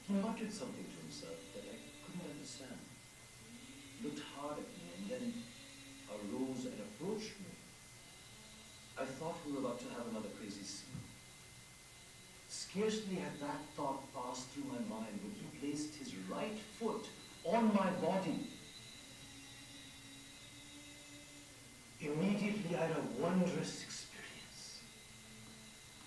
He muttered something to himself that I couldn't understand. Looked hard at me and then arose and approached me. I thought we were about to have another crazy scene. Scarcely had that thought passed through my mind when he placed his right foot on my body. Immediately I had a wondrous experience.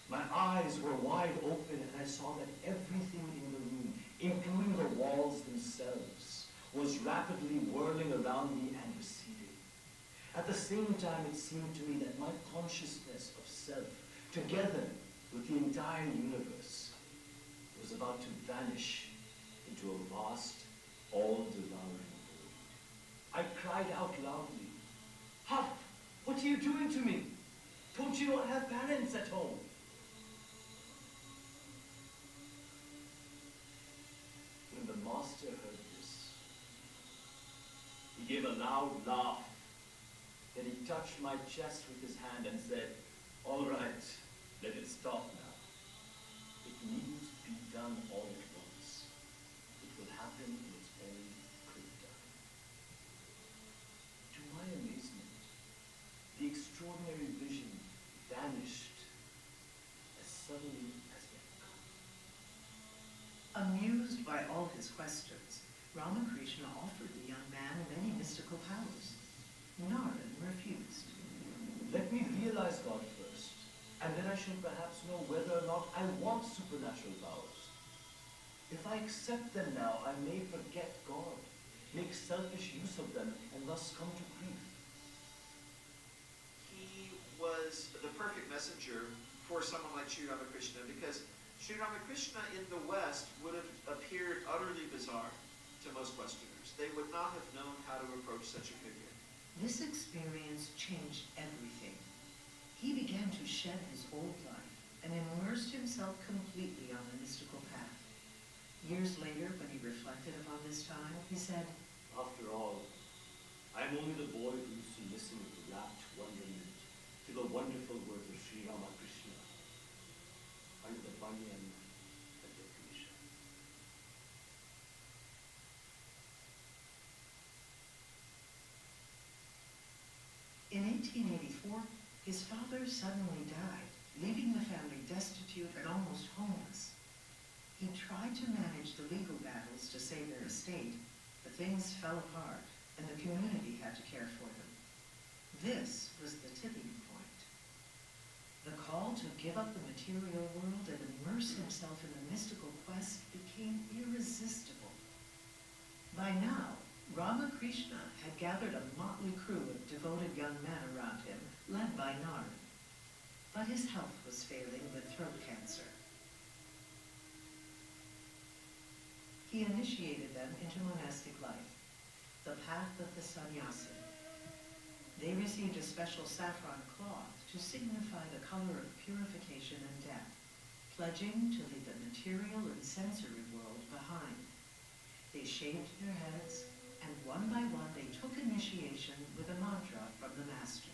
My eyes were wide open and I saw that everything in the room, including the walls themselves, was rapidly whirling around me and receding. At the same time, it seemed to me that my consciousness of self, together with the entire universe, was about to vanish into a vast, all-devouring void. I cried out loudly, "Huff, what are you doing to me? Don't you not have parents at home?" When the master heard this, he gave a loud laugh. Then he touched my chest with his hand and said, "All right, let it stop now. It needn't be done all at once. It will happen in its own quick time." To my amazement, the extraordinary vision vanished as suddenly as it had come. Amused by all his questions, Ramakrishna offered the young man many mystical powers. Narad refused. "Let me realize God first, and then I shall perhaps know whether or not I want supernatural powers. If I accept them now, I may forget God, make selfish use of them, and thus come to grief." He was the perfect messenger for someone like Sri Ramakrishna, because Sri Ramakrishna in the West would have appeared utterly bizarre to most Westerners. They would not have known how to approach such a figure. This experience changed everything. He began to shed his old life and immersed himself completely on the mystical path. Years later, when he reflected upon this time, he said, "After all, I am only the boy who used to listen with rapt wonderment to the wonderful words of Sri Ramakrishna under the banyan and the Krishna." In 1884, his father suddenly died, leaving the family destitute and almost homeless. He tried to manage the legal battles to save their estate, but things fell apart, and the community had to care for them. This was the tipping point. The call to give up the material world and immerse himself in the mystical quest became irresistible. By now, Ramakrishna had gathered a motley crew of devoted young men around him, led by Narad. But his health was failing with throat cancer. He initiated them into monastic life, the path of the sannyasi. They received a special saffron cloth to signify the color of purification and death, pledging to leave the material and sensory world behind. They shaved their heads, and one by one they took initiation with a mantra from the master.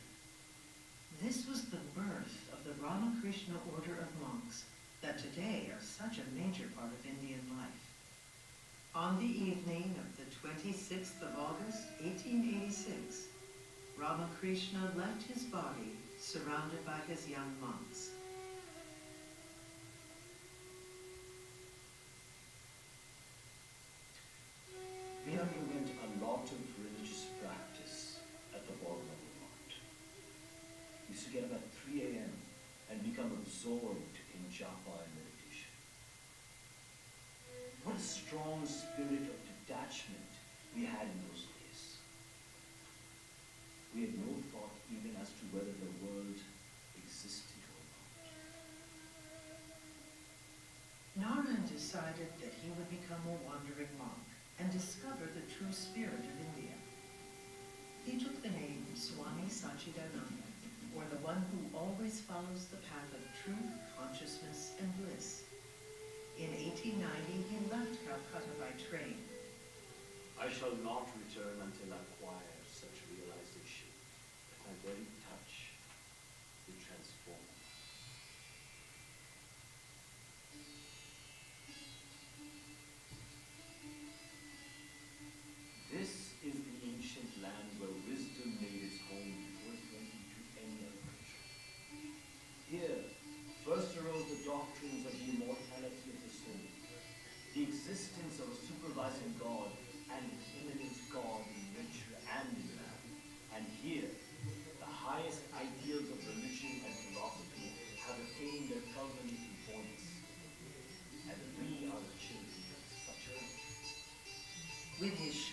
This was the birth of the Ramakrishna order of monks that today are such a major part of Indian life. On the evening of the 26th of August, 1886, Ramakrishna left his body surrounded by his young monks. We underwent a lot of religious practice at the bottom of the mount. We used to get up at 3 a.m. and become absorbed in japa and meditation. What a strong spirit of detachment we had in those days. We had no thought even as to whether the world existed or not. Narad decided that he would become a wandering monk and discover the true spirit of India. He took the name Swami Vivekananda, or the one who always follows the path of truth, consciousness, and bliss. In 1890, he left Calcutta by train. "I shall not return until I acquire such realization that my very touch will transform."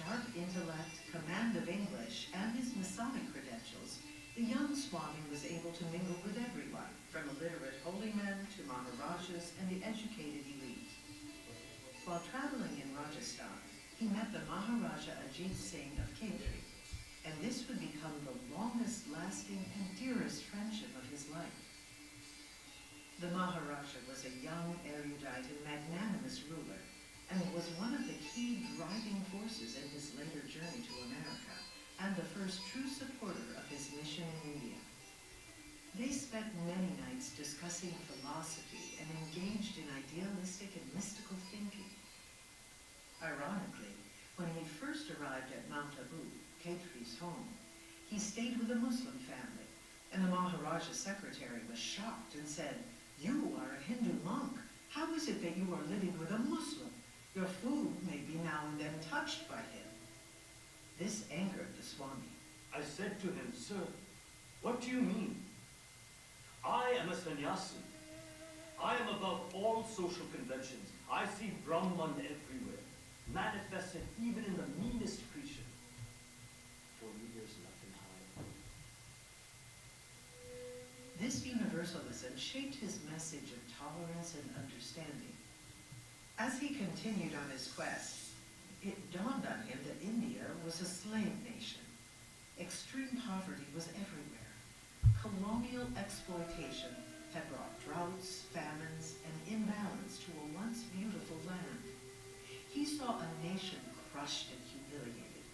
sharp intellect, command of English, and his Masonic credentials, the young Swami was able to mingle with everyone, from illiterate holy men to Maharajas and the educated elite. While traveling in Rajasthan, he met the Maharaja Ajit Singh of Khetri, and this would become the longest-lasting and dearest friendship of his life. The Maharaja was a young, erudite, and magnanimous ruler, and was one of the key driving forces in his later journey to America, and the first true supporter of his mission in India. They spent many nights discussing philosophy and engaged in idealistic and mystical thinking. Ironically, when he first arrived at Mount Abu, Khetri's home, he stayed with a Muslim family, and the Maharaja's secretary was shocked and said, "You are a Hindu monk. How is it that you are living with a Muslim? Your food may be now and then touched by him." This angered the Swami. I said to him, "Sir, what do you mean? I am a sannyasi. I am above all social conventions. I see Brahman everywhere, manifested even in the meanest creature. For me, there's nothing higher." This universalism shaped his message of tolerance and understanding. As he continued on his quest, it dawned on him that India was a slave nation. Extreme poverty was everywhere. Colonial exploitation had brought droughts, famines, and imbalance to a once beautiful land. He saw a nation crushed and humiliated.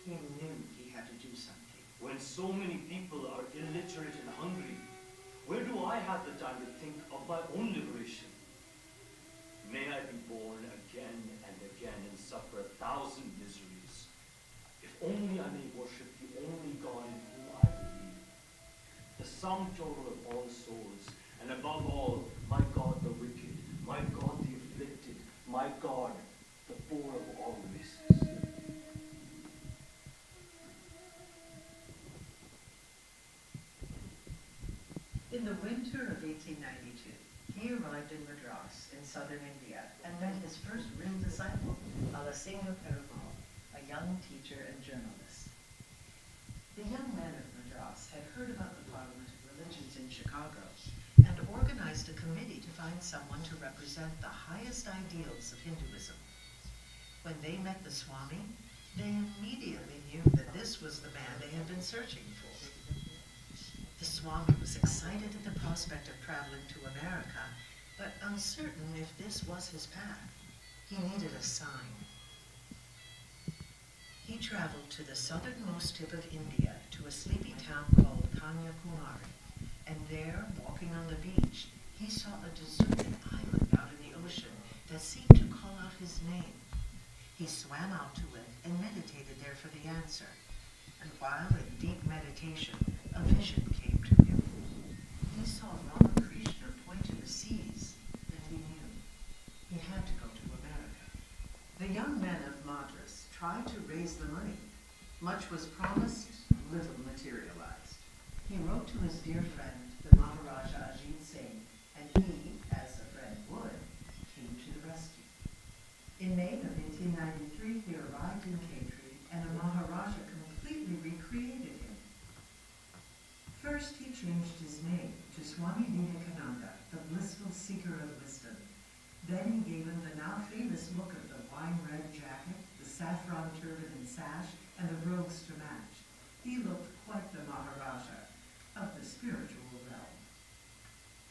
He knew he had to do something. When so many people are illiterate and hungry, where do I have the time to think of my own liberation? May I be born again and again and suffer 1,000 miseries, if only I may worship the only God in whom I believe, the sum total of all souls, and above all, my God the wicked, my God the afflicted, my God the poor of all races. In the winter of 1892, he arrived in Madras in southern India and met his first real disciple, Alasinga Perumal, a young teacher and journalist. The young men of Madras had heard about the Parliament of Religions in Chicago and organized a committee to find someone to represent the highest ideals of Hinduism. When they met the Swami, they immediately knew that this was the man they had been searching for. The Swami was excited at the prospect of traveling to America, but uncertain if this was his path. He needed a sign. He traveled to the southernmost tip of India to a sleepy town called Kanyakumari, and there, walking on the beach, he saw a deserted island out in the ocean that seemed to call out his name. He swam out to it and meditated there for the answer, and while in deep meditation, a vision came to him. He saw Ramakrishna point to the seas, and he knew he had to go to America. The young men of Madras tried to raise the money. Much was promised, little materialized. He wrote to his dear friend, the Maharaja Ajit Singh, and he, as a friend would, came to the rescue. In May of 1893, he arrived in Khetri, and the Maharaja completely recreated him. First, he changed his name to Swami Vivekananda, the blissful seeker of wisdom. Then he gave him the now famous look of the wine-red jacket, the saffron turban and sash, and the robes to match. He looked quite the Maharaja of the spiritual realm.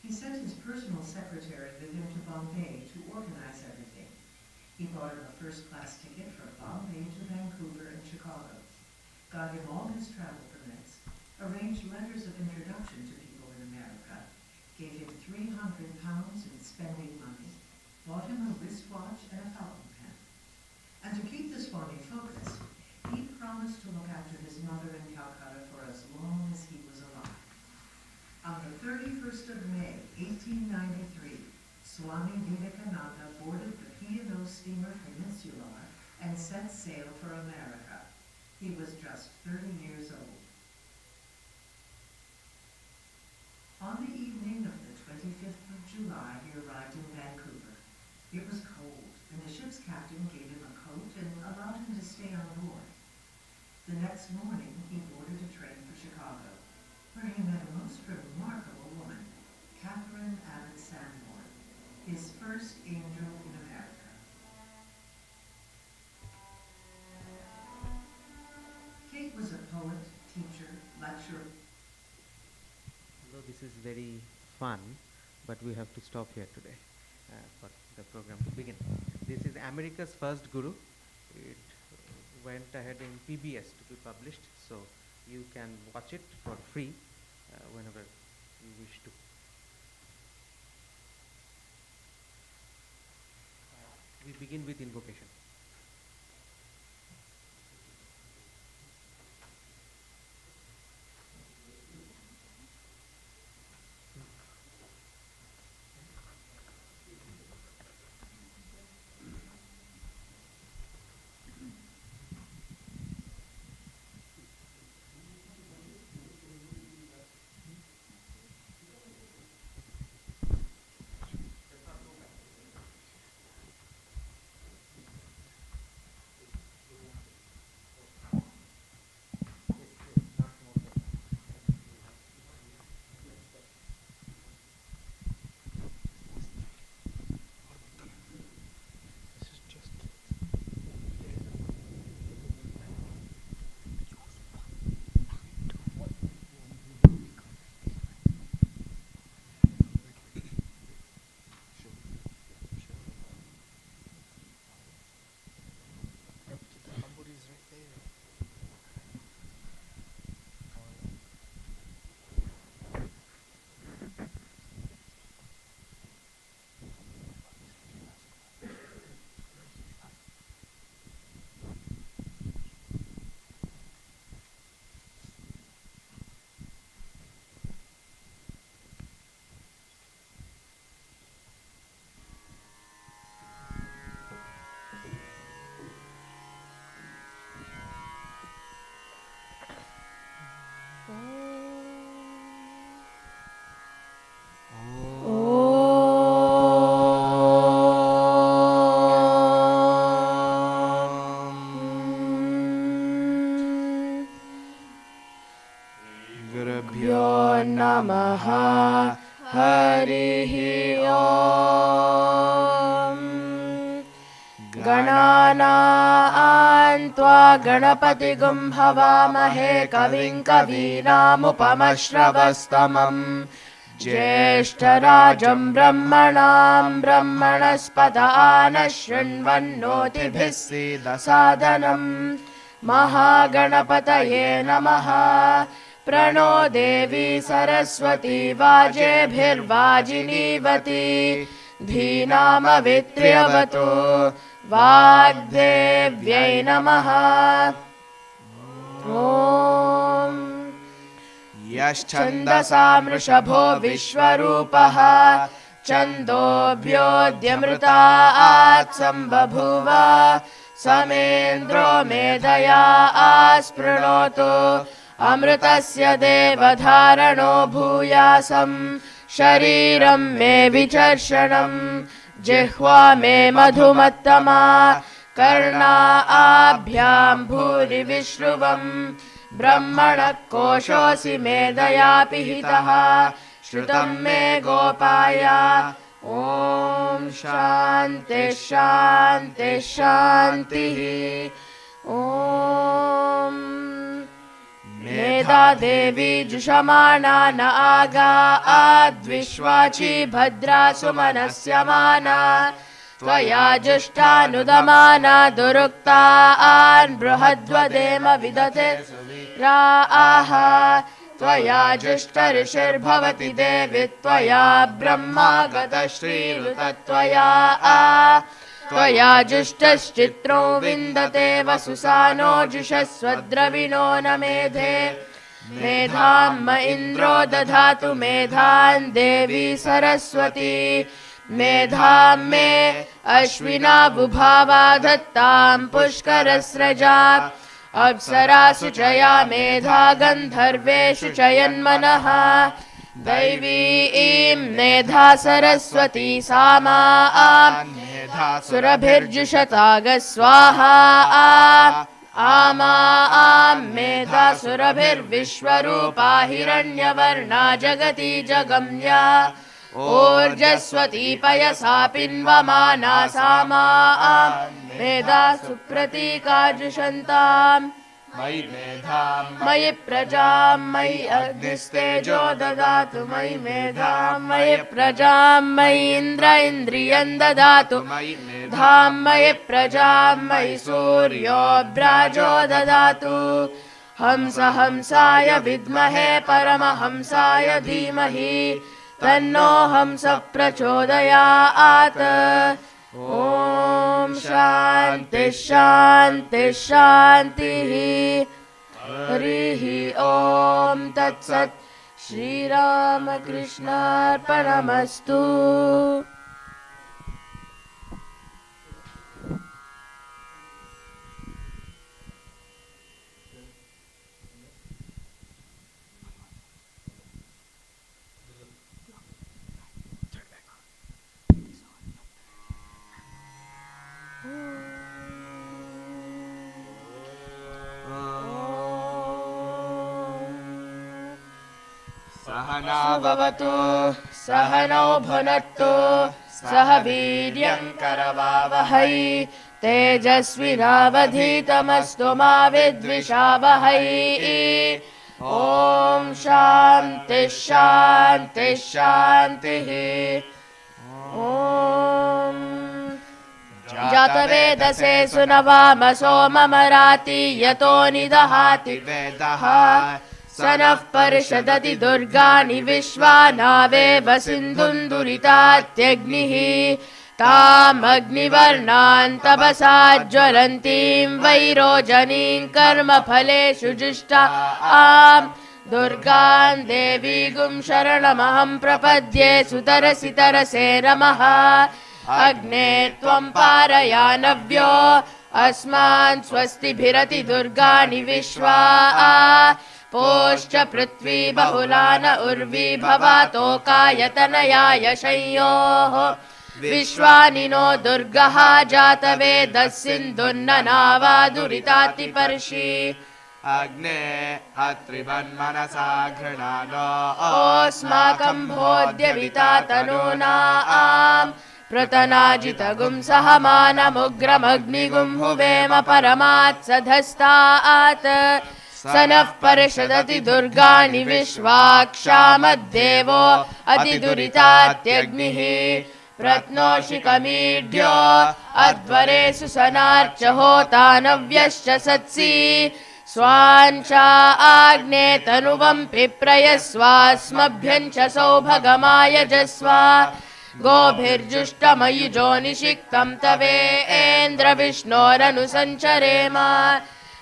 He sent his personal secretary with him to Bombay to organize everything. He bought him a first-class ticket from Bombay to Vancouver and Chicago, got him all his travel permits, arranged letters of introduction to people in America, gave him £300 in spending money, bought him a wristwatch and a fountain pen. And to keep the Swami focused, he promised to look after his mother in Calcutta for as long as he was alive. On the 31st of May, 1893, Swami Vivekananda boarded the P&O steamer Peninsular and set sail for America. He was just 30 years old. On the evening of the 25th of July, he arrived in Vancouver. It was cold, and the ship's captain gave him a coat and allowed him to stay on board. The next morning, he boarded a train for Chicago, where he met a most remarkable woman, Catherine Abbott Sanborn, his first angel in America. Kate was a poet, teacher, lecturer. Although this is very fun, but we have to stop here today for the program to begin. This is America's first guru. It went ahead in PBS to be published, so you can watch it for free whenever you wish to. We begin with invocation. नमः हरिः ॐ गणानां त्वा गणपतिगुं हवामहे कविं कवीनामुपमश्रवस्तमम् ज्येष्ठराजं ब्रह्मणां ब्रह्मणस्पत नः शृण्वन्नोतिभिः सीदसादनम् महागणपतये नमः प्रणो देवी सरस्वती वाजेभिर्वाजिनीवती धीनामवित्र्यवतु वाग्देव्यै नमः ॐ यश्छन्दसां वृषभो विश्वरूपः छन्दोभ्योऽद्यमृतात् सम्बभूव समेन्द्रो मेधया आस्पृणोतु अमृतस्य देवधारणो भूयासं शरीरं मे विचर्षणं जिह्वा मे मधुमत्तमा कर्णाभ्यां भूरि विश्रुवम् ब्रह्मणः कोशोऽसि मेधया पिहितः श्रुतं मे गोपाय ॐ शान्ति शान्ति शान्तिः ॐ मेधा देवी जुषमाणा न आगा आद्विश्वाची भद्रा सुमनस्यमाना त्वया जुष्टानुदमाना दुरुक्तान् बृहद्वदेम विदते राः त्वया जुष्टऋषिर्भवति देवि त्वया ब्रह्मा गतश्रीरुतत्वया त्वया जुष्टश्चित्रो विन्दते वसुसानो जुषस्वद्रविणो न मेधे मेधां म इन्द्रो दधातु मेधां देवी सरस्वती मेधां मे अश्विनाबुभावा दत्तां पुष्करस्रजा अप्सरासु च या मेधा गन्धर्वेषु च यन्मनः दैवीं मेधा सरस्वती सामा सुरभिर्जुषताग स्वाहा आमा मेधा सुरभिर्विश्वरूपा हिरण्यवर्णा जगति जगम्या ऊर्जस्वती पयसा पिन्वमाना सामा मेधा सुप्रतीकाजुषन्ताम् मयि प्रजां मयि अग्निस्तेजो ददातु मयि मेधां मयि प्रजां मयि इन्द्र इन्द्रियं ददातु धां मयि प्रजां मयि सूर्यो व्राजो ददातु हंस हंसाय विद्महे परमहंसाय धीमहि तन्नो हंस प्रचोदयात् ॐ शान्ति शान्ति शान्तिः हरिः ॐ तत्सत् श्रीरामकृष्णार्पणमस्तु सहना भवतु सहनौ भुनक्तु सह वीर्यं करवावहै तेजस्विनावधीतमस्तु मा विद्विषावहै ॐ शान्ति शान्ति शान्तिः ॐ जातवेदसे सुनवाम सोममराति यतो निदहाति वेदः स नः परिषदति दुर्गाणि विश्वानावेव सिन्धुं दुरितात्यग्निः तामग्निवर्णान् तपसा ज्वलन्तीं वैरोजनीं कर्मफलेषु जुष्टाम् दुर्गां देवीगुं शरणमहं प्रपद्ये सुतरसि तरसे नमः अग्ने त्वं पारयानव्यो अस्मान् स्वस्तिभिरति दुर्गाणि विश्वा पोश्च पृथ्वी बहुला न उर्वी भवातोकायतनयाय शंयोः विश्वानि नो दुर्गः जातवेदः सिन्धुर्ननावा दुरितातिपर्षि अग्ने अत्रिवन्मनसा घृणानो ओस्माकं भोद्यविता तनूनाम् प्रतनाजितगुं सहमानमुग्रमग्निगुं हुवेम परमात्सधस्तात् स नः परिषदति दुर्गाणि विश्वाक्षामद्देवो अतिदुरितात्यग्निः प्रत्नोषिकमीढ्यो अध्वरेषु सनार्च होतानव्यश्च सत्सि स्वाञ्चा आग्ने तनुवं पिप्रयस्वास्मभ्यं च सौभगमाय जस्वा गोभिर्जुष्टमयुजो निषिक्तं तवेन्द्र विष्णोरनुसञ्चरेम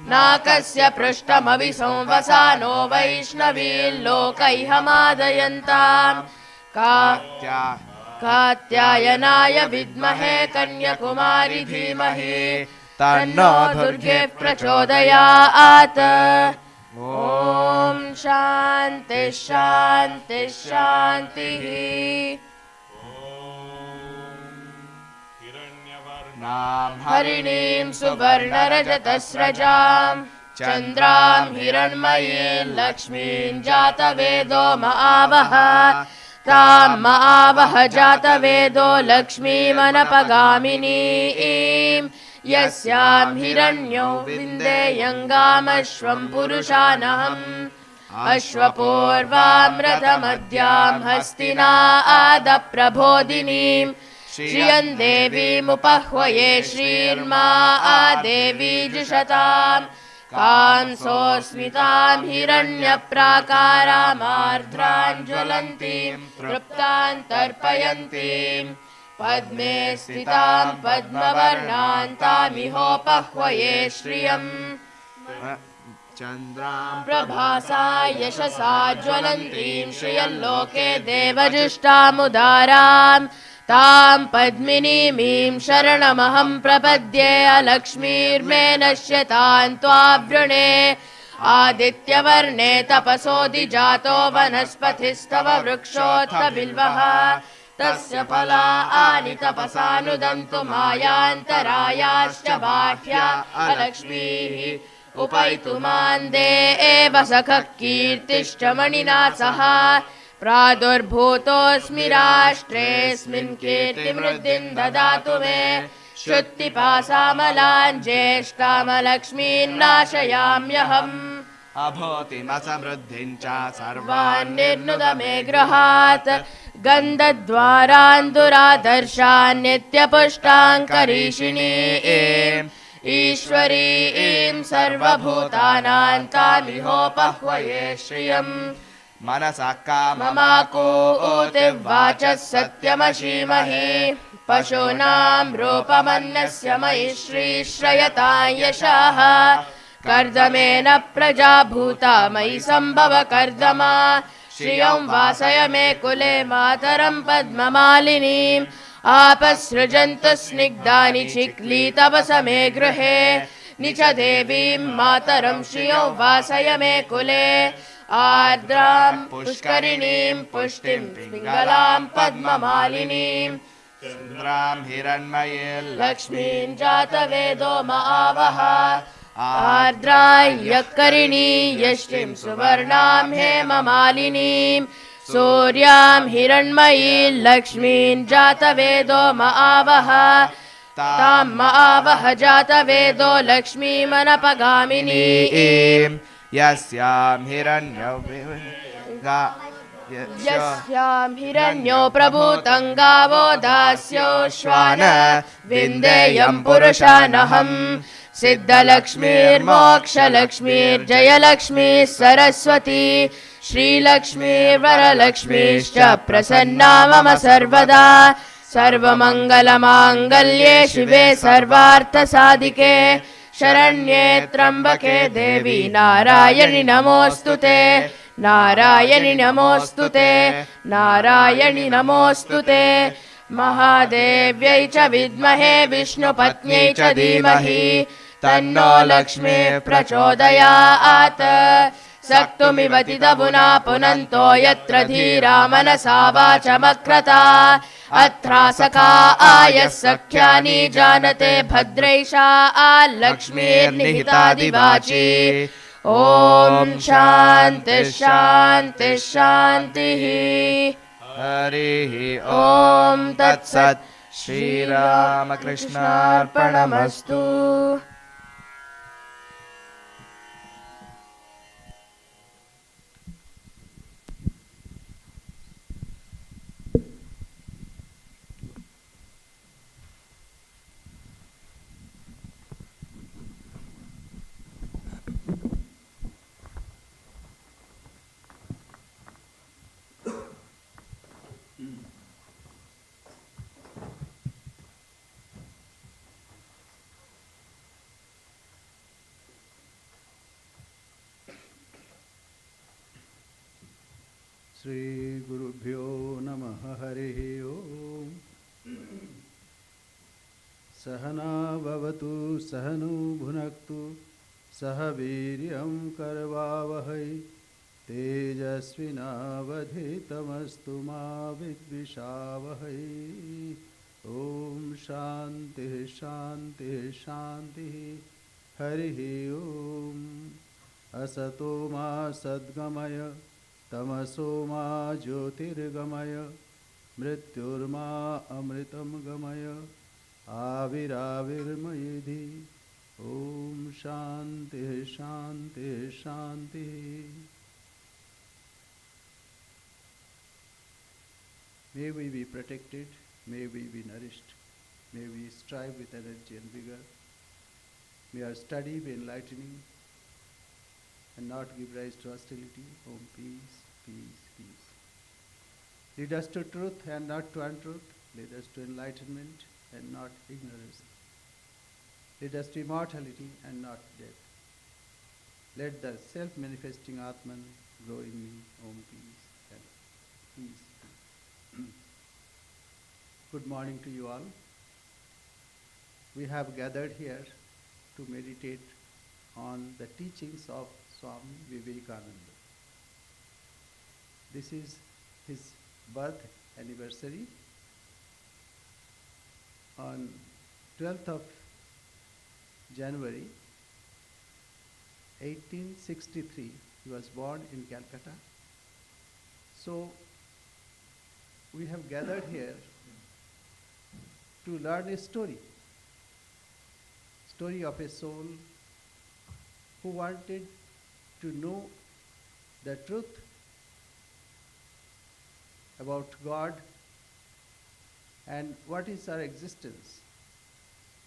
नाकस्य पृष्ठमविसंवसानो वैष्णवील्लोकैहमादयन्ताम् कात्यायनाय विद्महे कन्याकुमारि धीमहि तन्नो दुर्गे प्रचोदयात् ॐ शान्ति शान्ति शान्तिः हरिणीं सुवर्णरजतस्रजां चन्द्रां हिरण्मयीं लक्ष्मीं जातवेदो महावः तां महावः जातवेदो लक्ष्मीमनपगामिनीं यस्यां हिरण्यो विन्देयङ्गामश्वं पुरुषानहम् अश्वपूर्वां रथमद्यां हस्तिना आदप्रबोधिनीं श्रियं देवीमुपह्वये श्रीर्मा देवी जुषताम् कांसोऽस्मितां हिरण्यप्राकारामार्द्रां ज्वलन्तीं तृप्तां तर्पयन्तीं पद्मे स्थितां पद्मवर्णां तामिहोपह्वये श्रियम् प्रभासा यशसा ज्वलन्तीं श्रियल्लोके देवजुष्टामुदाराम् तां पद्मिनीमीं शरणमहं प्रपद्ये अलक्ष्मीर्मे नश्यतां त्वावृणे आदित्यवर्णे तपसोऽधिजातो वनस्पतिस्तव वृक्षोऽथ बिल्वः तस्य फलानि तपसानुदन्तु मायान्तरायाश्च बाह्या अलक्ष्मीः उपैतुमान् देव सखः कीर्तिश्च मणिना सह प्रादुर्भूतोऽस्मि राष्ट्रेऽस्मिन् कीर्तिमृद्धिं ददातु मे श्रुत्तिपासामलान् ज्येष्ठामलक्ष्मीन्नाशयाम्यहम् अभूतिमसमृद्धिं च सर्वान् निर्नुद मे गृहात् गन्धद्वारान् दुरादर्शान् नित्यपुष्टाङ्करीषिणीम् ईश्वरीं सर्वभूतानां तामिहोपह्वये श्रियम् मनसः काममाको ममाकूतिर्वाचः सत्यमशीमहि पशूनां रूपमन्यस्य मयि श्रीश्रयतां यशः कर्दमेन प्रजा भूता मयि सम्भव कर्दमा श्रियं वासय मे कुले मातरं पद्ममालिनीम् आपसृजन्तु स्निग्धानि चिक्लीतवस मे गृहे निच देवीं मातरं श्रियं वासय मे कुले आर्द्रां पुष्करिणीं पुष्टिं पिङ्गलां पद्ममालिनीम् सुन्द्रां हिरण्मयीं लक्ष्मीं जातवेदो महावः आर्द्रां यक्करिणी यष्टिं सुवर्णां हेममालिनीं सूर्यां हिरण्मयीं लक्ष्मीं जातवेदो महावः तां महावः जातवेदो लक्ष्मीमनपगामिनीं यस्यां यस्यां हिरण्यो प्रभूतं गावो दास्यो श्वान विन्देयं पुरुषानहम् सिद्धलक्ष्मीर्मोक्षलक्ष्मीर्जयलक्ष्मी सरस्वती श्रीलक्ष्मीर्वरलक्ष्मीश्च प्रसन्ना मम सर्वदा सर्वमङ्गलमाङ्गल्ये शिवे सर्वार्थसाधिके शरण्ये त्र्यम्बके देवी नारायणि नमोऽस्तुते नारायणि नमोऽस्तुते नारायणि नमोऽस्तुते महादेव्यै च विद्महे विष्णुपत्न्यै च धीमहि तन्नो लक्ष्मीः प्रचोदयात् सक्तुमिव तिदमुना पुनन्तो यत्र धीरा मनसा वाचमक्रता अत्रासका आयः सख्यानि जानते भद्रैषा लक्ष्मीर्निहितादिवाची ॐ शान्तिः शान्तिः शान्तिः हरिः ॐ तत्सत् श्रीरामकृष्णार्पणमस्तु। श्रीगुरुभ्यो नमः हरिः ओम्। सहना भवतु सहनौ भुनक्तु सह वीर्यं करवावहै तेजस्विनावधीतमस्तु मा विद्विषावहै। ॐ शान्तिः शान्तिः शान्तिः हरिः ओम्। असतो मा सद्गमय तमसो मा ज्योतिर्गमय मृत्युर्मा अमृतं गमय आविराविर्मयेधि। ॐ शान्तिः शान्तिः शान्तिः। May we be protected, may we be nourished, may we strive with energy and vigor. May our study be enlightening and not give rise to hostility. Om peace, peace, peace. Lead us to truth and not to untruth. Lead us to enlightenment and not ignorance. Lead us to immortality and not death. Let the self-manifesting Atman grow in me. Om peace and peace. Good morning to you all. We have gathered here to meditate on the teachings of Swami Vivekananda. This is his birth anniversary. On 12th of January 1863, he was born in Calcutta. So we have gathered here to learn a story of a soul who wanted to know the truth about God and what is our existence.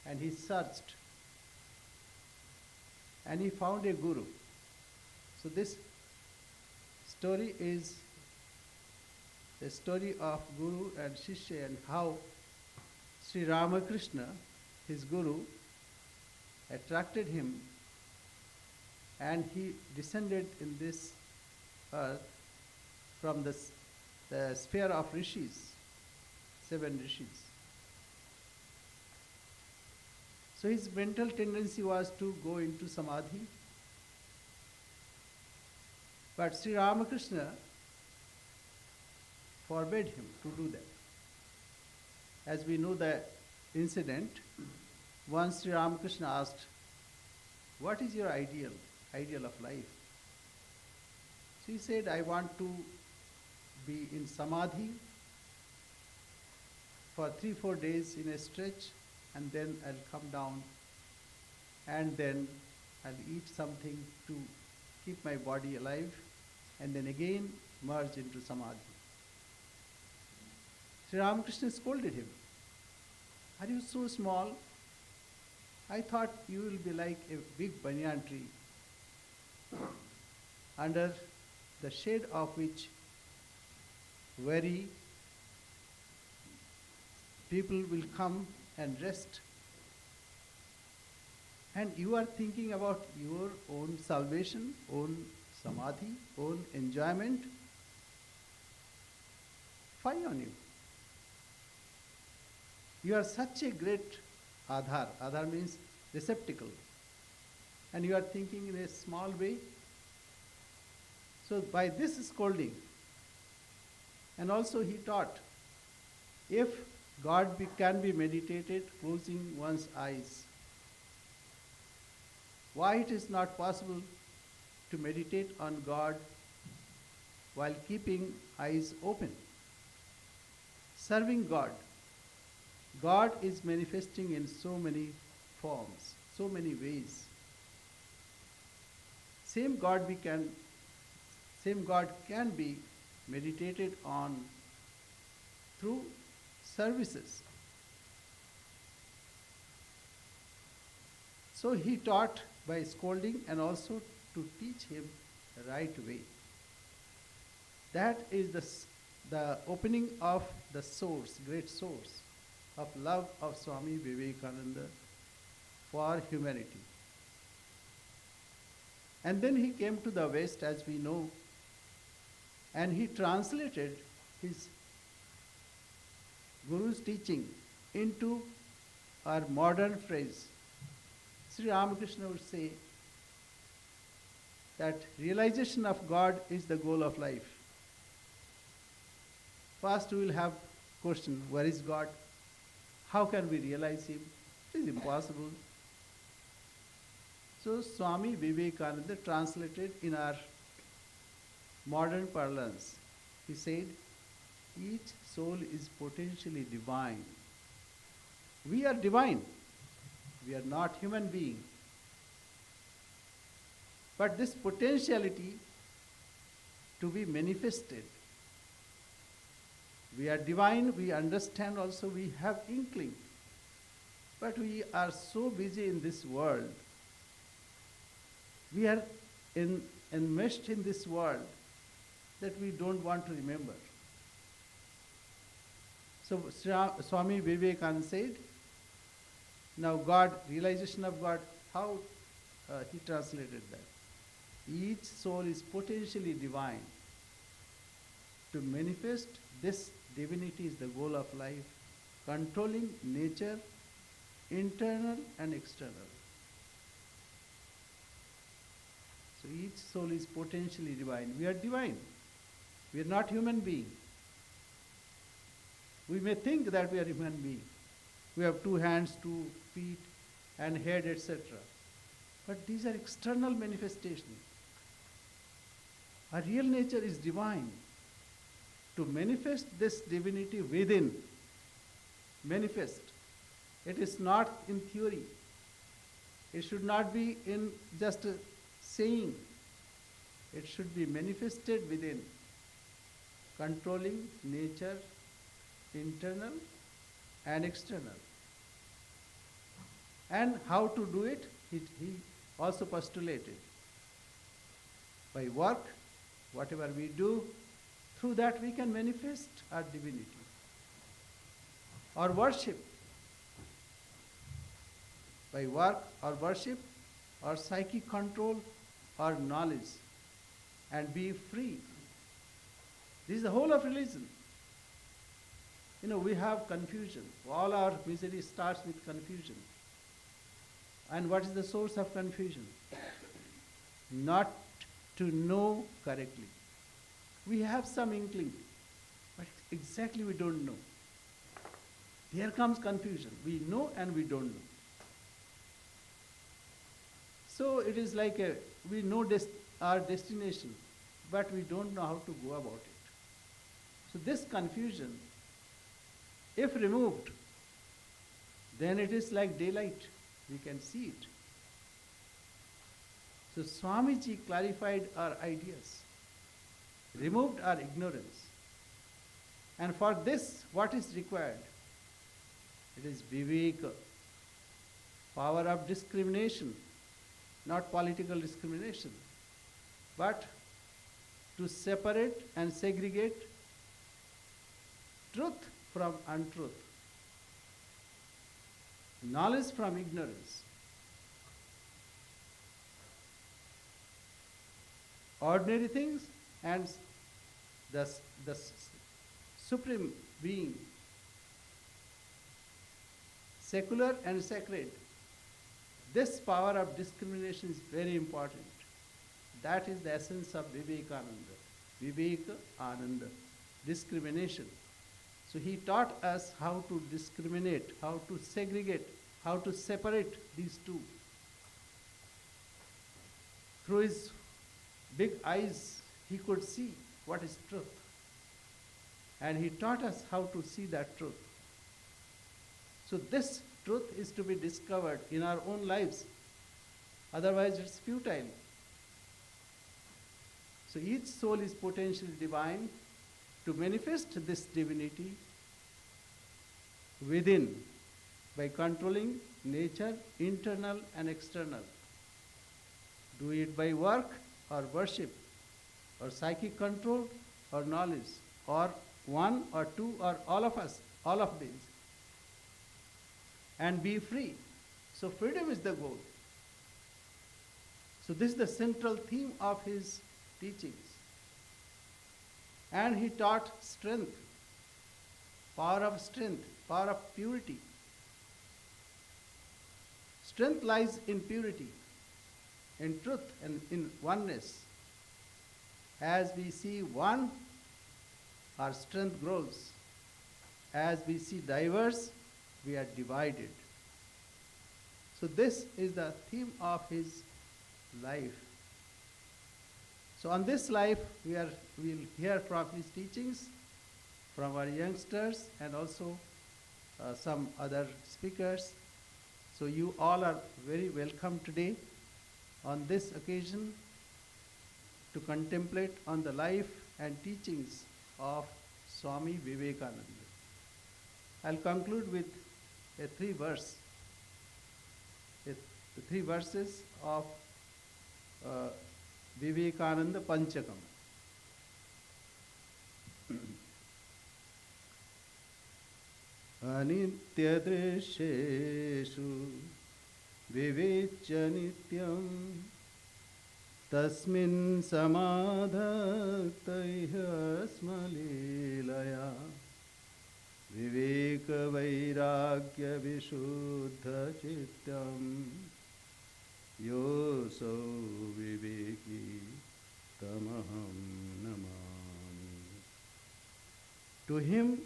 And he searched and he found a guru. So this story is the story of Guru and Shishya, and how Sri Ramakrishna, his guru, attracted him, and he descended in this earth from the sphere of rishis, 7 rishis. So his mental tendency was to go into samadhi. But Sri Ramakrishna forbade him to do that. As we know the incident, once Sri Ramakrishna asked, "What is your ideal of life?" So he said, "I want to be in samadhi for 3-4 days in a stretch, and then I'll come down, and then I'll eat something to keep my body alive, and then again merge into samadhi." Sri Ramakrishna scolded him. "Are you so small? I thought you will be like a big banyan tree, under the shade of which very people will come and rest. And you are thinking about your own salvation, own samadhi, own enjoyment. Fie on you. You are such a great adhar. Adhar means receptacle. And you are thinking in a small way. So by this scolding, and also he taught, if God can be meditated closing one's eyes, why it is not possible to meditate on God while keeping eyes open? Serving God. God is manifesting in so many forms, so many ways. Same God can be meditated on through services. So he taught by scolding and also to teach him the right way. That is the opening of the source, great source of love of Swami Vivekananda for humanity. And then he came to the West, as we know, and he translated his Guru's teaching into our modern phrase. Sri Ramakrishna would say that realization of God is the goal of life. First we will have question, where is God? How can we realize him? It is impossible. So Swami Vivekananda translated in our modern parlance. He said, each soul is potentially divine. We are divine. We are not human beings. But this potentiality to be manifested. We are divine, we understand also, we have inkling. But we are so busy in this world. We are enmeshed in this world that we don't want to remember. So Swami Vivekananda said, now God, realization of God, how he translated that. Each soul is potentially divine. To manifest this divinity is the goal of life, controlling nature, internal and external. So each soul is potentially divine. We are divine. We are not human being. We may think that we are human being. We have 2 hands, 2 feet, and head, etc. But these are external manifestations. Our real nature is divine. To manifest this divinity within, manifest. It is not in theory. It should not be in just a saying. It should be manifested within, controlling nature, internal and external. And how to do it, he also postulated. By work, whatever we do, through that we can manifest our divinity. Or worship. By work or worship, or psychic control, or knowledge, and be free. This is the whole of religion. We have confusion. All our misery starts with confusion. And what is the source of confusion? Not to know correctly. We have some inkling, but exactly we don't know. Here comes confusion. We know and we don't know. So it is like we know our destination, but we don't know how to go about it. So this confusion, if removed, then it is like daylight. We can see it. So Swamiji clarified our ideas, removed our ignorance. And for this, what is required? It is Viveka, power of discrimination, not political discrimination, but to separate and segregate truth from untruth, knowledge from ignorance, ordinary things and the supreme being, secular and sacred. This power of discrimination is very important. That is the essence of Vivekananda. Viveka Ananda, discrimination. So he taught us how to discriminate, how to segregate, how to separate these two. Through his big eyes, he could see what is truth. And he taught us how to see that truth. So this truth is to be discovered in our own lives. Otherwise it's futile. So each soul is potentially divine. To manifest this divinity within by controlling nature, internal and external. Do it by work or worship or psychic control or knowledge or one or two or all of us, all of these. And be free. So freedom is the goal. So this is the central theme of his teachings. And he taught strength, power of purity. Strength lies in purity, in truth and in oneness. As we see one, our strength grows. As we see diverse, we are divided. So this is the theme of his life. So on this life, we'll hear from his teachings, from our youngsters and also some other speakers. So you all are very welcome today on this occasion to contemplate on the life and teachings of Swami Vivekananda. I'll conclude with a 3 verses of Vivekananda Panchakam. Anitya drisheshu vivecya nityam tasmin samadhaktaiha smalilaya viveka vairagya vishuddha chityam Yoso viveki tamaham namami. To him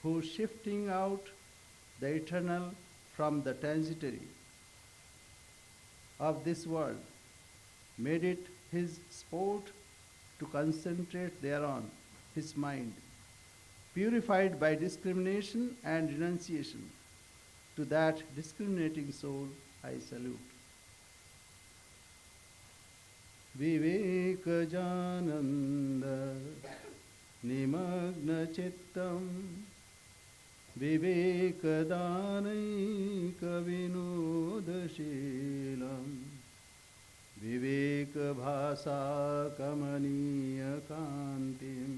who shifting out the eternal from the transitory of this world made it his sport to concentrate thereon his mind, purified by discrimination and renunciation. To that discriminating soul I salute. Vivekajananda nimagna chittam vivekadanaikavinodashilam vivekabhasa kamaniya kantim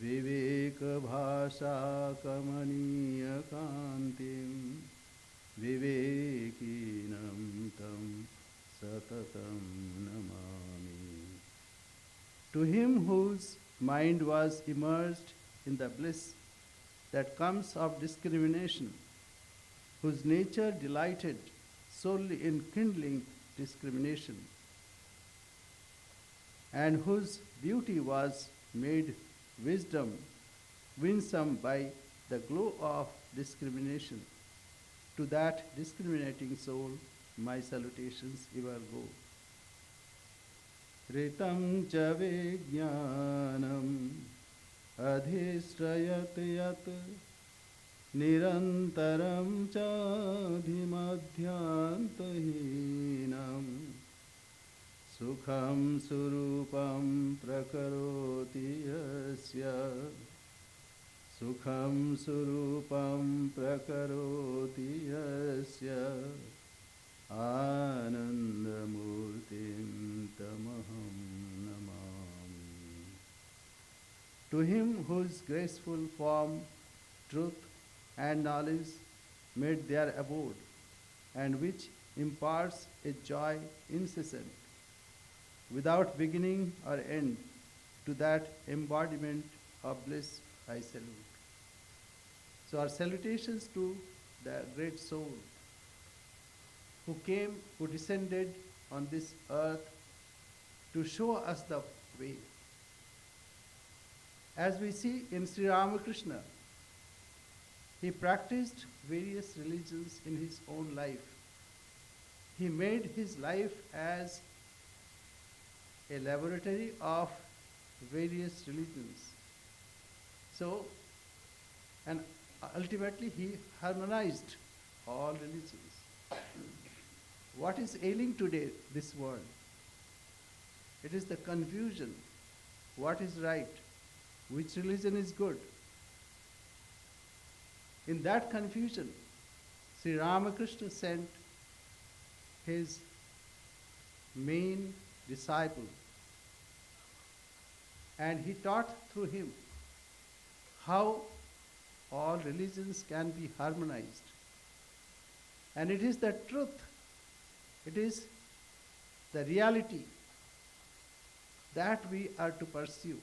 vivekabhasa kamaniya kantim vivekinam tam satatam namami. To him whose mind was immersed in the bliss that comes of discrimination, whose nature delighted solely in kindling discrimination, and whose beauty was made winsome by the glow of discrimination, to that discriminating soul my salutations ever go. Ritam cha vijnanam adhishrayat yat nirantaram cha dhimadhyantahinam sukham surupam prakaroti yasya sukham surupam prakaroti yasya Anandamurtim tamaham namami. To him whose graceful form, truth and knowledge made their abode, and which imparts a joy incessant, without beginning or end, to that embodiment of bliss I salute. So our salutations to the great soul who came, who descended on this earth to show us the way. As we see in Sri Ramakrishna, he practiced various religions in his own life. He made his life as a laboratory of various religions. So, and ultimately he harmonized all religions. What is ailing today this world? It is the confusion. What is right? Which religion is good? In that confusion, Sri Ramakrishna sent his main disciple, and he taught through him how all religions can be harmonized. And it is the truth, it is the reality that we are to pursue,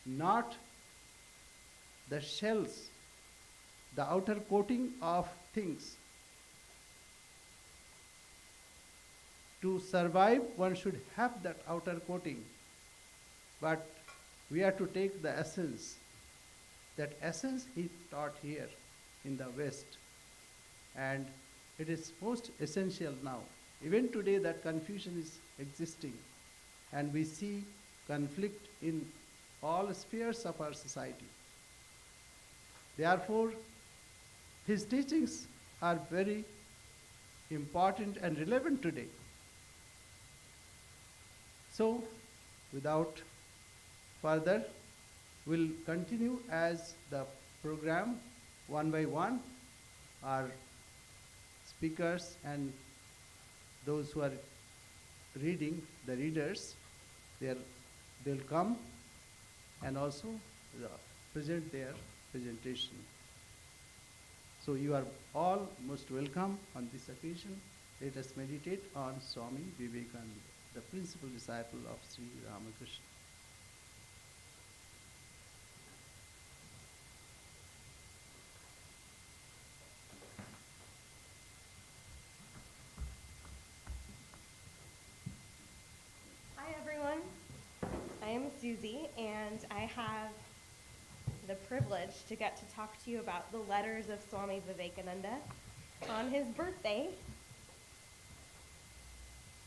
not the shells, the outer coating of things. To survive, one should have that outer coating, but we are to take the essence. That essence he taught here in the West, and it is most essential now. Even today that confusion is existing, and we see conflict in all spheres of our society. Therefore, his teachings are very important and relevant today. So, without further, we'll continue as the program one by one. Our speakers and those who are reading, the readers, they'll come and also present their presentation. So you are all most welcome on this occasion. Let us meditate on Swami Vivekananda, the principal disciple of Sri Ramakrishna. Susie, and I have the privilege to get to talk to you about the letters of Swami Vivekananda on his birthday.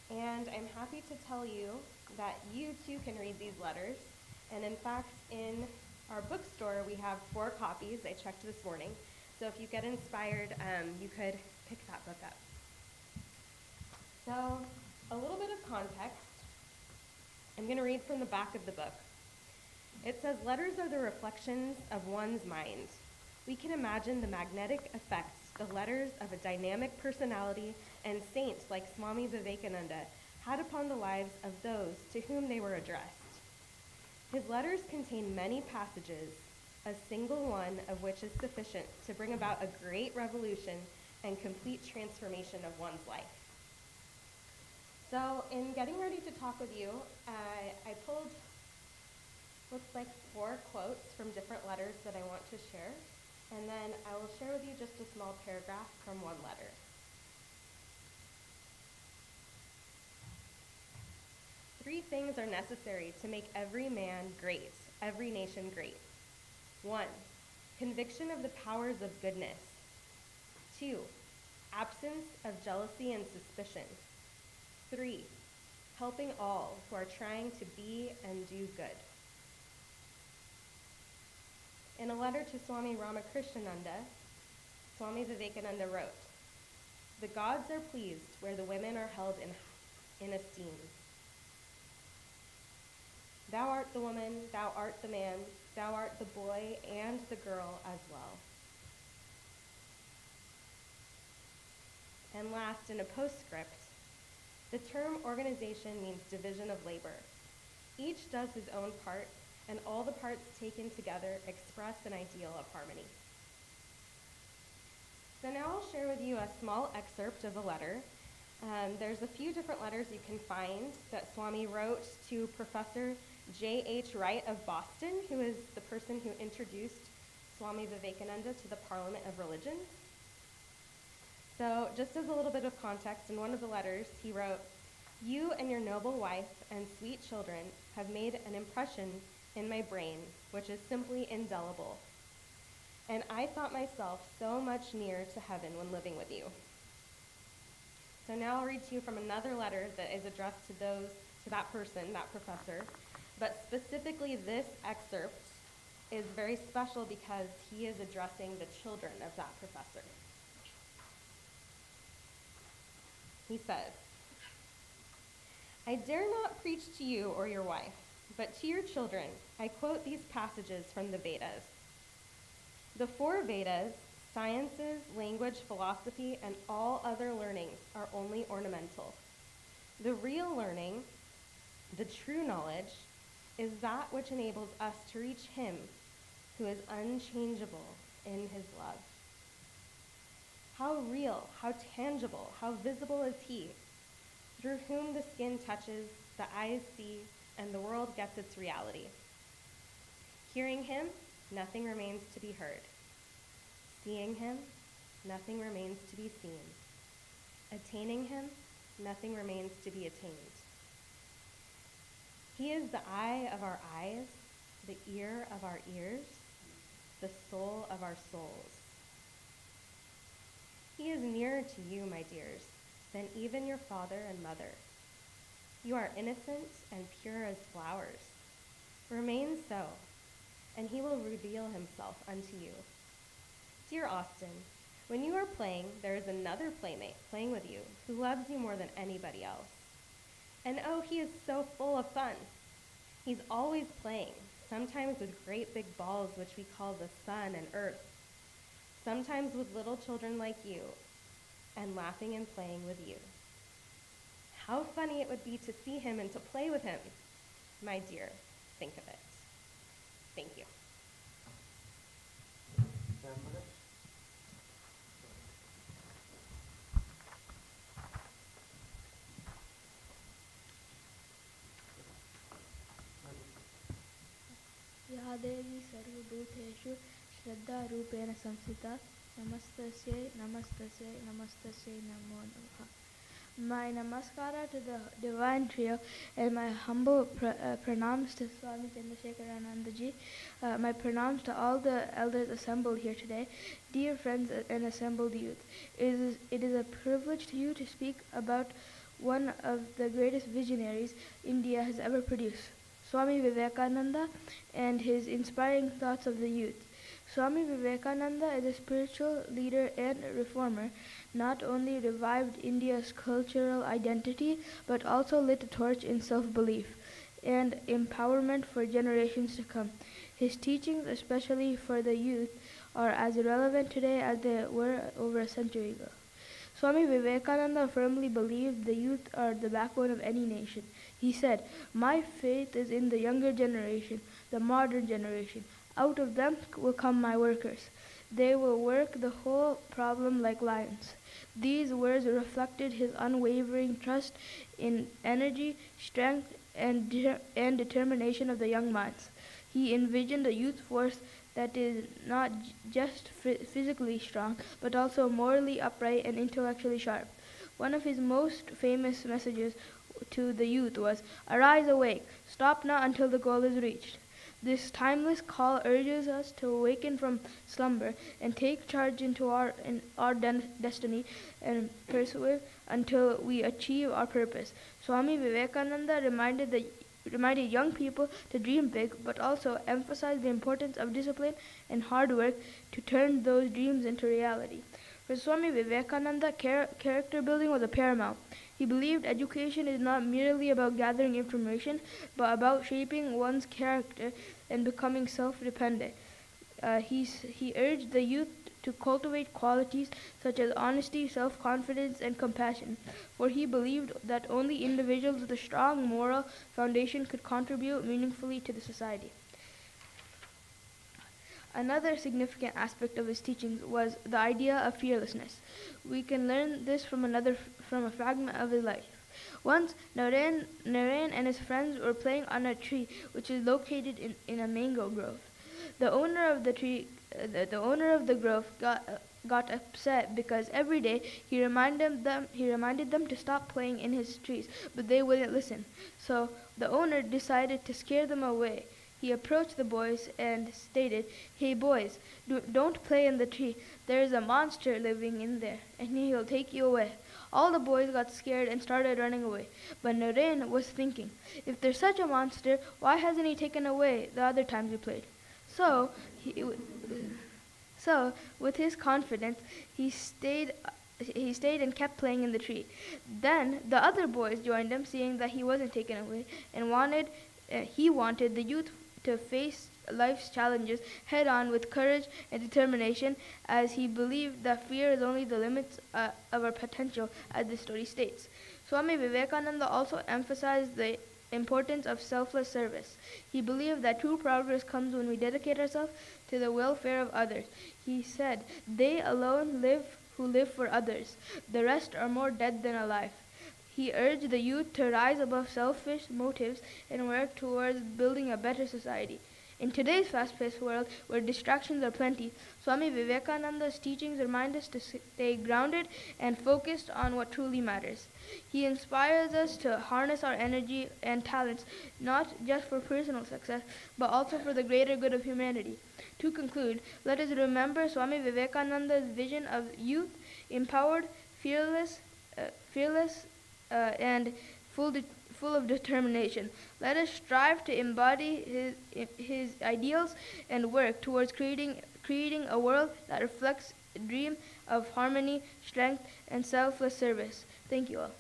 And I'm happy to tell you that you too can read these letters. And in fact, in our bookstore, we have 4 copies. I checked this morning. So if you get inspired, you could pick that book up. So, a little bit of context. I'm going to read from the back of the book. It says, letters are the reflections of one's mind. We can imagine the magnetic effects the letters of a dynamic personality and saint like Swami Vivekananda had upon the lives of those to whom they were addressed. His letters contain many passages, a single one of which is sufficient to bring about a great revolution and complete transformation of one's life. So in getting ready to talk with you, I pulled, looks like 4 quotes from different letters that I want to share, and then I will share with you just a small paragraph from one letter. Three things are necessary to make every man great, every nation great. 1, conviction of the powers of goodness. 2, absence of jealousy and suspicion. 3, helping all who are trying to be and do good. In a letter to Swami Ramakrishnananda, Swami Vivekananda wrote, "The gods are pleased where the women are held in esteem. Thou art the woman, thou art the man, thou art the boy and the girl as well." And last, in a postscript, the term organization means division of labor. Each does his own part, and all the parts taken together express an ideal of harmony. So now I'll share with you a small excerpt of a letter. There's a few different letters you can find that Swami wrote to Professor J.H. Wright of Boston, who is the person who introduced Swami Vivekananda to the Parliament of Religion. So just as a little bit of context, in one of the letters he wrote, "You and your noble wife and sweet children have made an impression in my brain which is simply indelible. And I thought myself so much nearer to heaven when living with you." So now I'll read to you from another letter that is addressed to that person, that professor. But specifically this excerpt is very special because he is addressing the children of that professor. He says, "I dare not preach to you or your wife, but to your children I quote these passages from the Vedas. The 4 Vedas, sciences, language, philosophy, and all other learnings are only ornamental. The real learning, the true knowledge, is that which enables us to reach him who is unchangeable in his love. How real, how tangible, how visible is he, through whom the skin touches, the eyes see, and the world gets its reality. Hearing him, nothing remains to be heard. Seeing him, nothing remains to be seen. Attaining him, nothing remains to be attained. He is the eye of our eyes, the ear of our ears, the soul of our souls. He is nearer to you, my dears, than even your father and mother. You are innocent and pure as flowers. Remain so, and he will reveal himself unto you. Dear Austin, when you are playing, there is another playmate playing with you who loves you more than anybody else. And oh, he is so full of fun. He's always playing, sometimes with great big balls which we call the sun and earth, sometimes with little children like you, and laughing and playing with you. How funny it would be to see him and to play with him. My dear, think of it." Thank you. या देवी सर्वभूतेषु श्रद्धारूपेण संस्थिता नमस्तस्यै नमस्तस्यै नमस्तस्यै नमो नमः। My namaskara to the divine trio and my humble pranams to Swami Chandrasekharanandaji. My pranams to all the elders assembled here today, dear friends and assembled youth. It is a privilege to you to speak about one of the greatest visionaries India has ever produced, Swami Vivekananda, and his inspiring thoughts of the youth. Swami Vivekananda is a spiritual leader and reformer, not only revived India's cultural identity, but also lit a torch in self-belief and empowerment for generations to come. His teachings, especially for the youth, are as relevant today as they were over a century ago. Swami Vivekananda firmly believed the youth are the backbone of any nation. He said, "My faith is in the younger generation, the modern generation. Out of them will come my workers. They will work the whole problem like lions." These words reflected his unwavering trust in energy, strength, and determination of the young minds. He envisioned a youth force that is not just physically strong, but also morally upright and intellectually sharp. One of his most famous messages to the youth was, "Arise, awake, stop not until the goal is reached." This timeless call urges us to awaken from slumber and take charge into our destiny and pursue until we achieve our purpose. Swami Vivekananda reminded young people to dream big, but also emphasized the importance of discipline and hard work to turn those dreams into reality. For Swami Vivekananda, character building was a paramount. He believed education is not merely about gathering information, but about shaping one's character and becoming self-dependent. He urged the youth to cultivate qualities such as honesty, self-confidence, and compassion, for he believed that only individuals with a strong moral foundation could contribute meaningfully to the society. Another significant aspect of his teachings was the idea of fearlessness. We can learn this from a fragment of his life. Once, Naren and his friends were playing on a tree which is located in a mango grove. The owner of the grove got upset because every day he reminded them to stop playing in his trees, but they wouldn't listen. So the owner decided to scare them away. He approached the boys and stated, "Hey boys, don't play in the tree. There is a monster living in there, and he'll take you away." All the boys got scared and started running away. But Naren was thinking, "If there's such a monster, why hasn't he taken away the other times we played?" So, with his confidence, he stayed and kept playing in the tree. Then the other boys joined him, seeing that he wasn't taken away, and he wanted the youth to face life's challenges head on with courage and determination, as he believed that fear is only the limits of our potential, as the story states. Swami Vivekananda also emphasized the importance of selfless service. He believed that true progress comes when we dedicate ourselves to the welfare of others. He said, "They alone live who live for others. The rest are more dead than alive." He urged the youth to rise above selfish motives and work towards building a better society. In today's fast-paced world, where distractions are plenty, Swami Vivekananda's teachings remind us to stay grounded and focused on what truly matters. He inspires us to harness our energy and talents, not just for personal success, but also for the greater good of humanity. To conclude, let us remember Swami Vivekananda's vision of youth empowered, fearless, and full of determination. Let us strive to embody his ideals and work towards creating a world that reflects a dream of harmony, strength, and selfless service. Thank you all.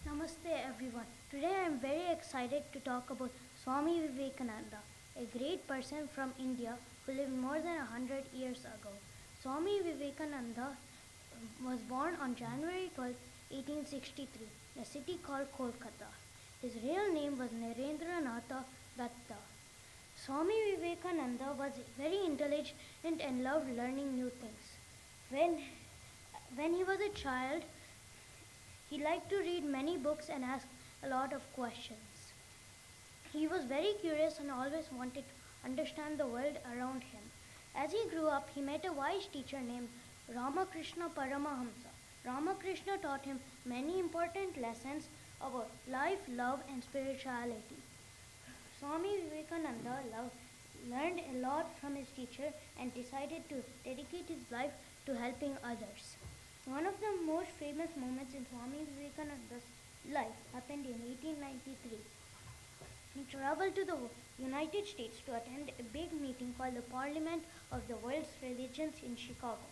Namaste everyone. Today I am very excited to talk about Swami Vivekananda, a great person from India who lived more than 100 years ago. Swami Vivekananda was born on January 12, 1863, in a city called Kolkata. His real name was Narendranatha Datta. Swami Vivekananda was very intelligent and loved learning new things. When he was a child, He liked to read many books and ask a lot of questions. He was very curious and always wanted to understand the world around him. As he grew up, he met a wise teacher named Ramakrishna Paramahamsa. Ramakrishna taught him many important lessons about life, love, and spirituality. Swami Vivekananda learned a lot from his teacher and decided to dedicate his life to helping others. One of the most famous moments in Swami Vivekananda's life happened in 1893. He traveled to the United States to attend a big meeting called the Parliament of the World's Religions in Chicago.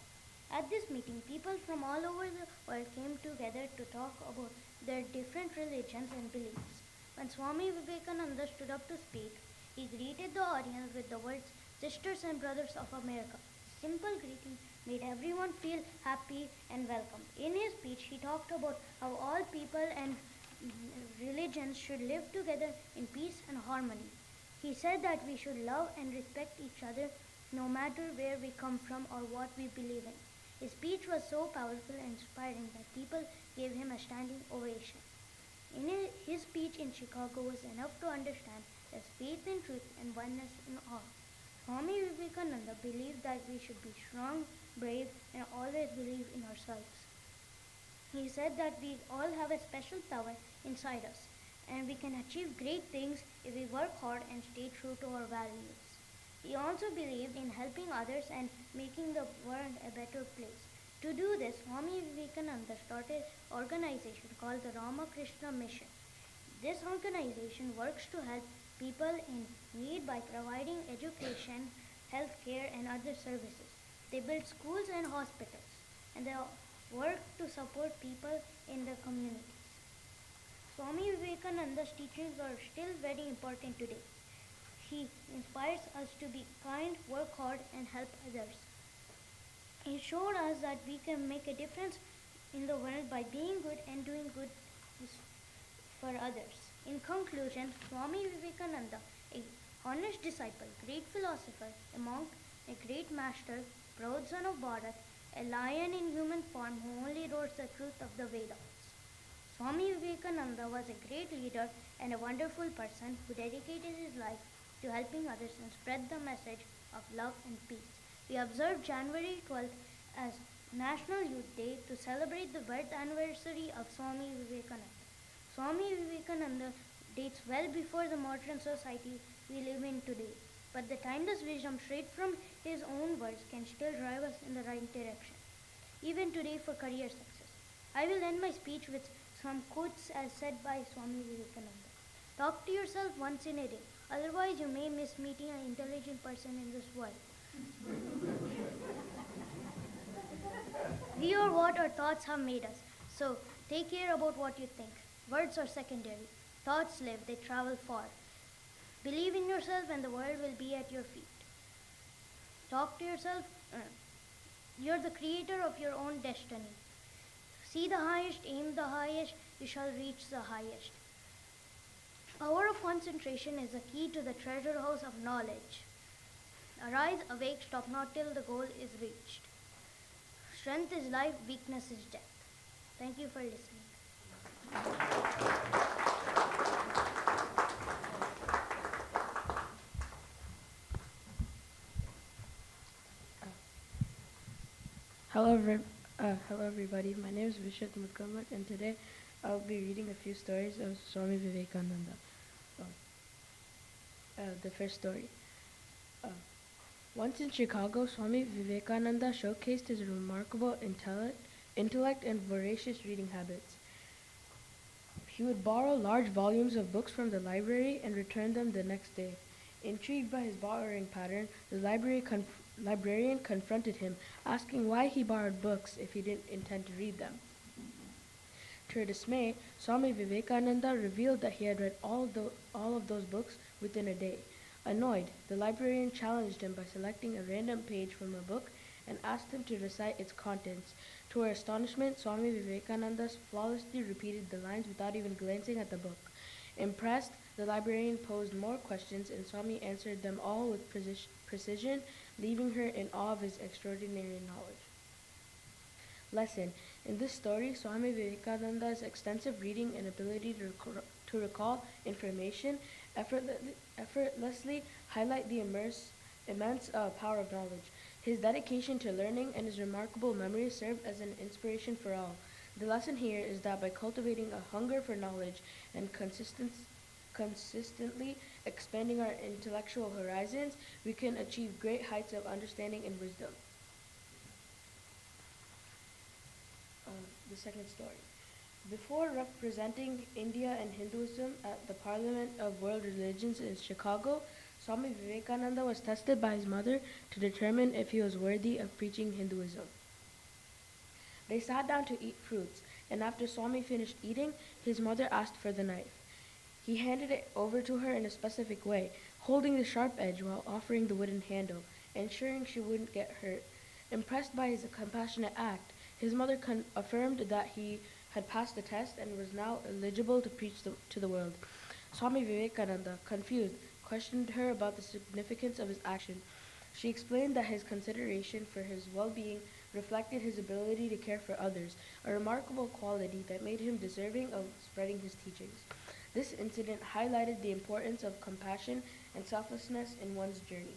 At this meeting, people from all over the world came together to talk about their different religions and beliefs. When Swami Vivekananda stood up to speak, he greeted the audience with the words, "Sisters and Brothers of America." Simple greeting made everyone feel happy and welcome. In his speech, he talked about how all people and religions should live together in peace and harmony. He said that we should love and respect each other no matter where we come from or what we believe in. His speech was so powerful and inspiring that people gave him a standing ovation. His speech in Chicago was enough to understand there's faith in truth and oneness in all. Swami Vivekananda believed that we should be strong, brave, and always believe in ourselves. He said that we all have a special power inside us, and we can achieve great things if we work hard and stay true to our values. He also believed in helping others and making the world a better place. To do this, Swami Vivekananda started an organization called the Ramakrishna Mission. This organization works to help people in need by providing education, health care, and other services. They build schools and hospitals, and they work to support people in the communities. Swami Vivekananda's teachings are still very important today. He inspires us to be kind, work hard, and help others. He showed us that we can make a difference in the world by being good and doing good for others. In conclusion, Swami Vivekananda, a honest disciple, great philosopher, a monk, a great master, proud son of Bharat, a lion in human form who only wrote the truth of the Vedas. Swami Vivekananda was a great leader and a wonderful person who dedicated his life to helping others and spread the message of love and peace. We observe January 12th as National Youth Day to celebrate the birth anniversary of Swami Vivekananda. Swami Vivekananda dates well before the modern society we live in today, but the timeless wisdom straight from his own words can still drive us in the right direction, even today for career success. I will end my speech with some quotes as said by Swami Vivekananda. Talk to yourself once in a day, otherwise you may miss meeting an intelligent person in this world. We are what our thoughts have made us, so take care about what you think. Words are secondary. Thoughts live, they travel far. Believe in yourself and the world will be at your feet. Talk to yourself. You're the creator of your own destiny. See the highest, aim the highest, you shall reach the highest. Power of concentration is the key to the treasure house of knowledge. Arise, awake, stop not till the goal is reached. Strength is life, weakness is death. Thank you for listening. Hello everybody. My name is Vishit Mutkamat, and today I'll be reading a few stories of Swami Vivekananda. The first story. Once in Chicago, Swami Vivekananda showcased his remarkable intellect and voracious reading habits. He would borrow large volumes of books from the library and return them the next day. Intrigued by his borrowing pattern, the librarian confronted him, asking why he borrowed books if he didn't intend to read them. To her dismay, Swami Vivekananda revealed that he had read all of those books within a day. Annoyed, the librarian challenged him by selecting a random page from a book and asked him to recite its contents. To her astonishment, Swami Vivekananda flawlessly repeated the lines without even glancing at the book. Impressed, the librarian posed more questions, and Swami answered them all with precision, leaving her in awe of his extraordinary knowledge. Lesson: In this story, Swami Vivekananda's extensive reading and ability to recall information effortlessly highlight the immense power of knowledge. His dedication to learning and his remarkable memory serve as an inspiration for all. The lesson here is that by cultivating a hunger for knowledge and consistently expanding our intellectual horizons, we can achieve great heights of understanding and wisdom. The second story. Before representing India and Hinduism at the Parliament of World Religions in Chicago, Swami Vivekananda was tested by his mother to determine if he was worthy of preaching Hinduism. They sat down to eat fruits, and after Swami finished eating, his mother asked for the knife. He handed it over to her in a specific way, holding the sharp edge while offering the wooden handle, ensuring she wouldn't get hurt. Impressed by his compassionate act, his mother affirmed that he had passed the test and was now eligible to preach to the world. Swami Vivekananda, confused, questioned her about the significance of his action. She explained that his consideration for his well-being reflected his ability to care for others, a remarkable quality that made him deserving of spreading his teachings. This incident highlighted the importance of compassion and selflessness in one's journey.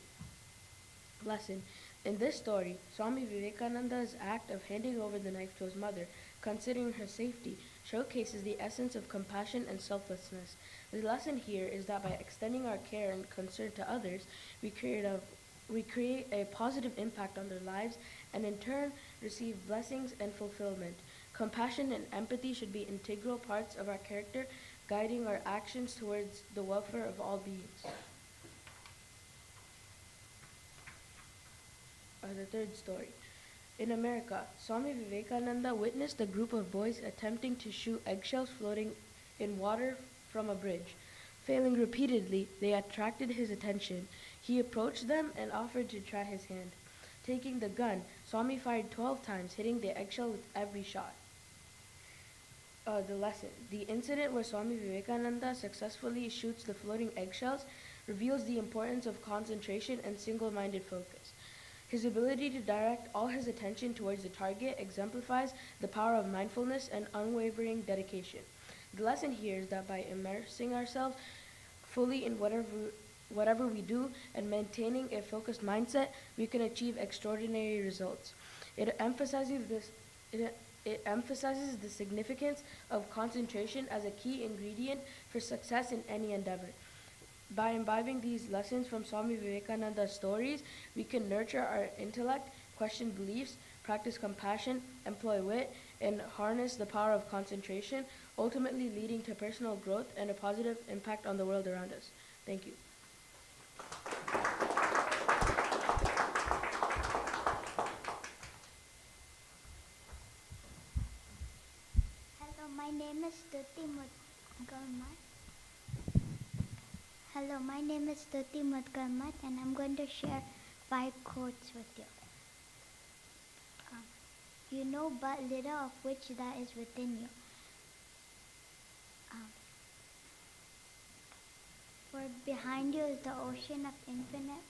Lesson. In this story, Swami Vivekananda's act of handing over the knife to his mother, considering her safety, showcases the essence of compassion and selflessness. The lesson here is that by extending our care and concern to others, we create a positive impact on their lives and in turn receive blessings and fulfillment. Compassion and empathy should be integral parts of our character, guiding our actions towards the welfare of all beings. The third story. In America, Swami Vivekananda witnessed a group of boys attempting to shoot eggshells floating in water from a bridge. Failing repeatedly, they attracted his attention. He approached them and offered to try his hand. Taking the gun, Swami fired 12 times, hitting the eggshell with every shot. The lesson. The incident where Swami Vivekananda successfully shoots the floating eggshells reveals the importance of concentration and single-minded focus. His ability to direct all his attention towards the target exemplifies the power of mindfulness and unwavering dedication. The lesson here is that by immersing ourselves fully in whatever we do and maintaining a focused mindset, we can achieve extraordinary results. It emphasizes the significance of concentration as a key ingredient for success in any endeavor. By imbibing these lessons from Swami Vivekananda's stories, we can nurture our intellect, question beliefs, practice compassion, employ wit, and harness the power of concentration, ultimately leading to personal growth and a positive impact on the world around us. Thank you. Hello, my name is Stuti Mudgarmat. Hello, my name is Stuti Mudgarmat, and I'm going to share 5 quotes with you. You know but little of which that is within you. For behind you is the ocean of infinite.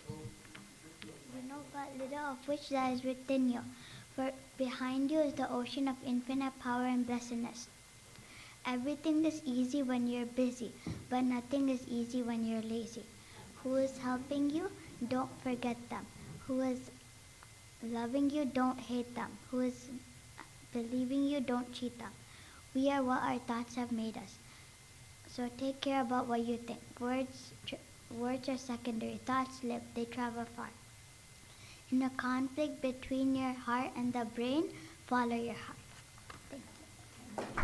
You know but little of which that is within you. For behind you is the ocean of infinite power and blessedness. Everything is easy when you're busy, but nothing is easy when you're lazy. Who is helping you? Don't forget them. Who is loving you? Don't hate them. Who is believing you? Don't cheat them. We are what our thoughts have made us. So take care about what you think. Words are secondary. Thoughts live. They travel far. In a conflict between your heart and the brain, follow your heart. Thank you.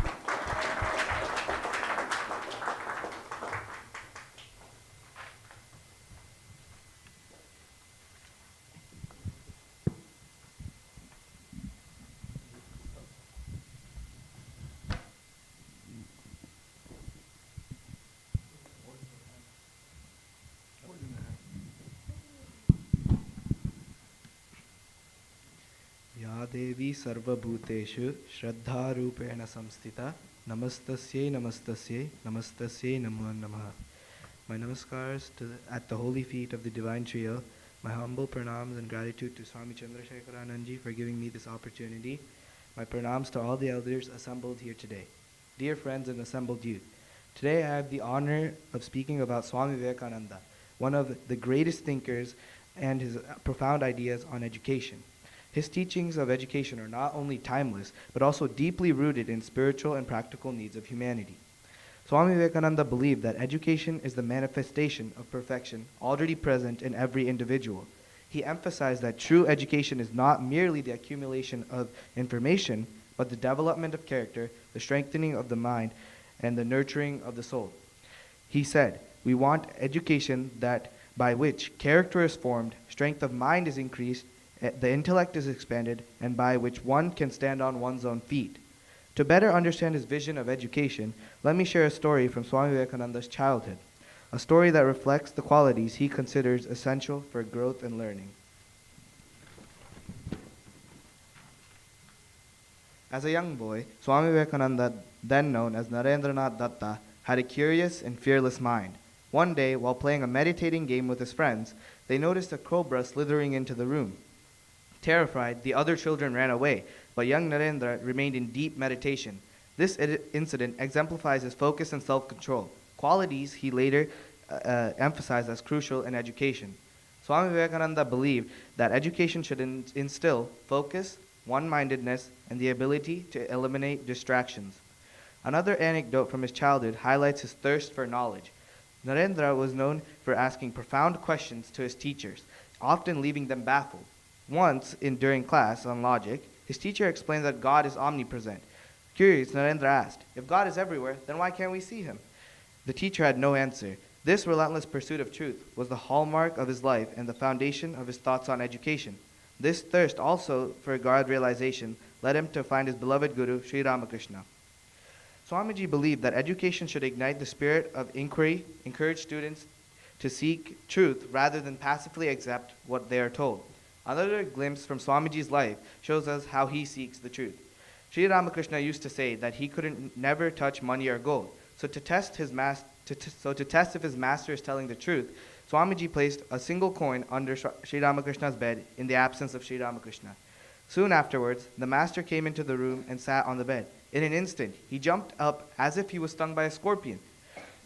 या देवी सर्वभूतेषु श्रद्धारूपेण संस्थिता नमस्तस्यै नमस्तस्यै नमस्तस्यै नमो नमः. My namaskars at the holy feet of the divine trio, My humble pranams and gratitude to Swami Chandrasekharanandji for giving me this opportunity. My pranams to all the elders assembled here today. Dear friends and assembled youth, today I have the honor of speaking about Swami Vivekananda, one of the greatest thinkers, and his profound ideas on education. His teachings of education are not only timeless, but also deeply rooted in spiritual and practical needs of humanity. Swami Vivekananda believed that education is the manifestation of perfection already present in every individual. He emphasized that true education is not merely the accumulation of information, but the development of character, the strengthening of the mind, and the nurturing of the soul. He said, "We want education that by which character is formed, strength of mind is increased, the intellect is expanded, and by which one can stand on one's own feet." To better understand his vision of education, let me share a story from Swami Vivekananda's childhood, a story that reflects the qualities he considers essential for growth and learning. As a young boy, Swami Vivekananda, then known as Narendranath Datta, had a curious and fearless mind. One day, while playing a meditating game with his friends, they noticed a cobra slithering into the room. Terrified, the other children ran away, but young Narendra remained in deep meditation. This incident exemplifies his focus and self-control, qualities he later emphasized as crucial in education. Swami Vivekananda believed that education should instill focus, one-mindedness, and the ability to eliminate distractions. Another anecdote from his childhood highlights his thirst for knowledge. Narendra was known for asking profound questions to his teachers, often leaving them baffled. Once, during class on logic, his teacher explained that God is omnipresent. Curious, Narendra asked, "If God is everywhere, then why can't we see him?" The teacher had no answer. This relentless pursuit of truth was the hallmark of his life and the foundation of his thoughts on education. This thirst also for God realization led him to find his beloved Guru, Sri Ramakrishna. Swamiji believed that education should ignite the spirit of inquiry, encourage students to seek truth rather than passively accept what they are told. Another glimpse from Swamiji's life shows us how he seeks the truth. Sri Ramakrishna used to say that he couldn't never touch money or gold. So to test if his master is telling the truth, Swamiji placed a single coin under Sri Ramakrishna's bed in the absence of Sri Ramakrishna. Soon afterwards, the master came into the room and sat on the bed. In an instant, he jumped up as if he was stung by a scorpion.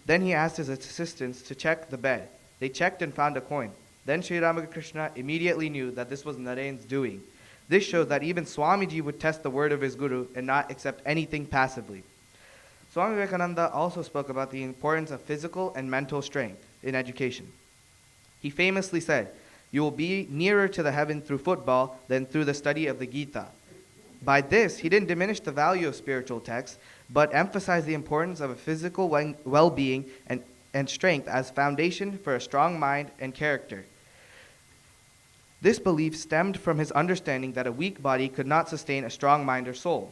Then he asked his assistants to check the bed. They checked and found a coin. Then Sri Ramakrishna immediately knew that this was Naren's doing. This shows that even Swamiji would test the word of his guru and not accept anything passively. Swami Vivekananda also spoke about the importance of physical and mental strength in education. He famously said, "You will be nearer to the heaven through football than through the study of the Gita." By this, he didn't diminish the value of spiritual texts, but emphasized the importance of a physical well-being and strength as foundation for a strong mind and character. This belief stemmed from his understanding that a weak body could not sustain a strong mind or soul.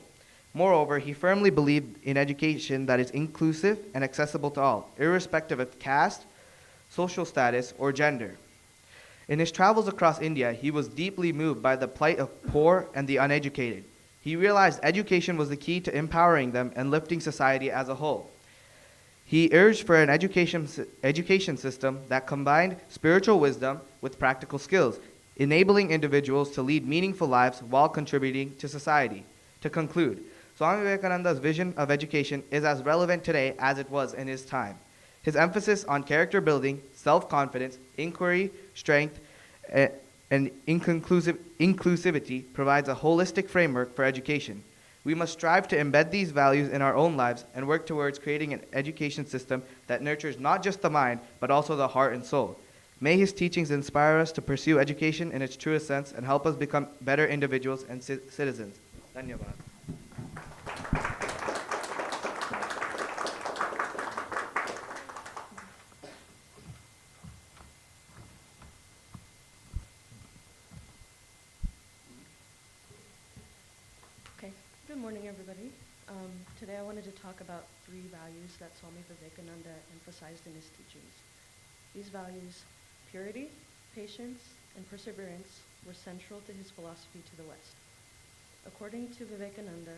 Moreover, he firmly believed in education that is inclusive and accessible to all, irrespective of caste, social status, or gender. In his travels across India, he was deeply moved by the plight of poor and the uneducated. He realized education was the key to empowering them and lifting society as a whole. He urged for an education system that combined spiritual wisdom with practical skills, enabling individuals to lead meaningful lives while contributing to society. To conclude, Swami Vivekananda's vision of education is as relevant today as it was in his time. His emphasis on character building, self-confidence, inquiry, strength, and inclusivity provides a holistic framework for education. We must strive to embed these values in our own lives and work towards creating an education system that nurtures not just the mind, but also the heart and soul. May his teachings inspire us to pursue education in its truest sense and help us become better individuals and citizens. Dhanyavad. Okay, good morning everybody. Today I wanted to talk about 3 values that Swami Vivekananda emphasized in his teachings. These values, purity, patience, and perseverance, were central to his philosophy to the West. According to Vivekananda,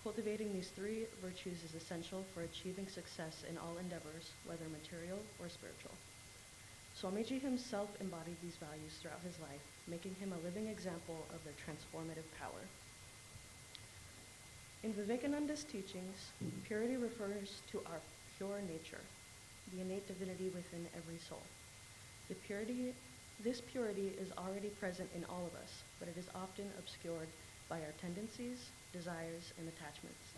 cultivating these 3 virtues is essential for achieving success in all endeavors, whether material or spiritual. Swamiji himself embodied these values throughout his life, making him a living example of their transformative power. In Vivekananda's teachings, purity refers to our pure nature, the innate divinity within every soul. This purity is already present in all of us, but it is often obscured by our tendencies, desires, and attachments.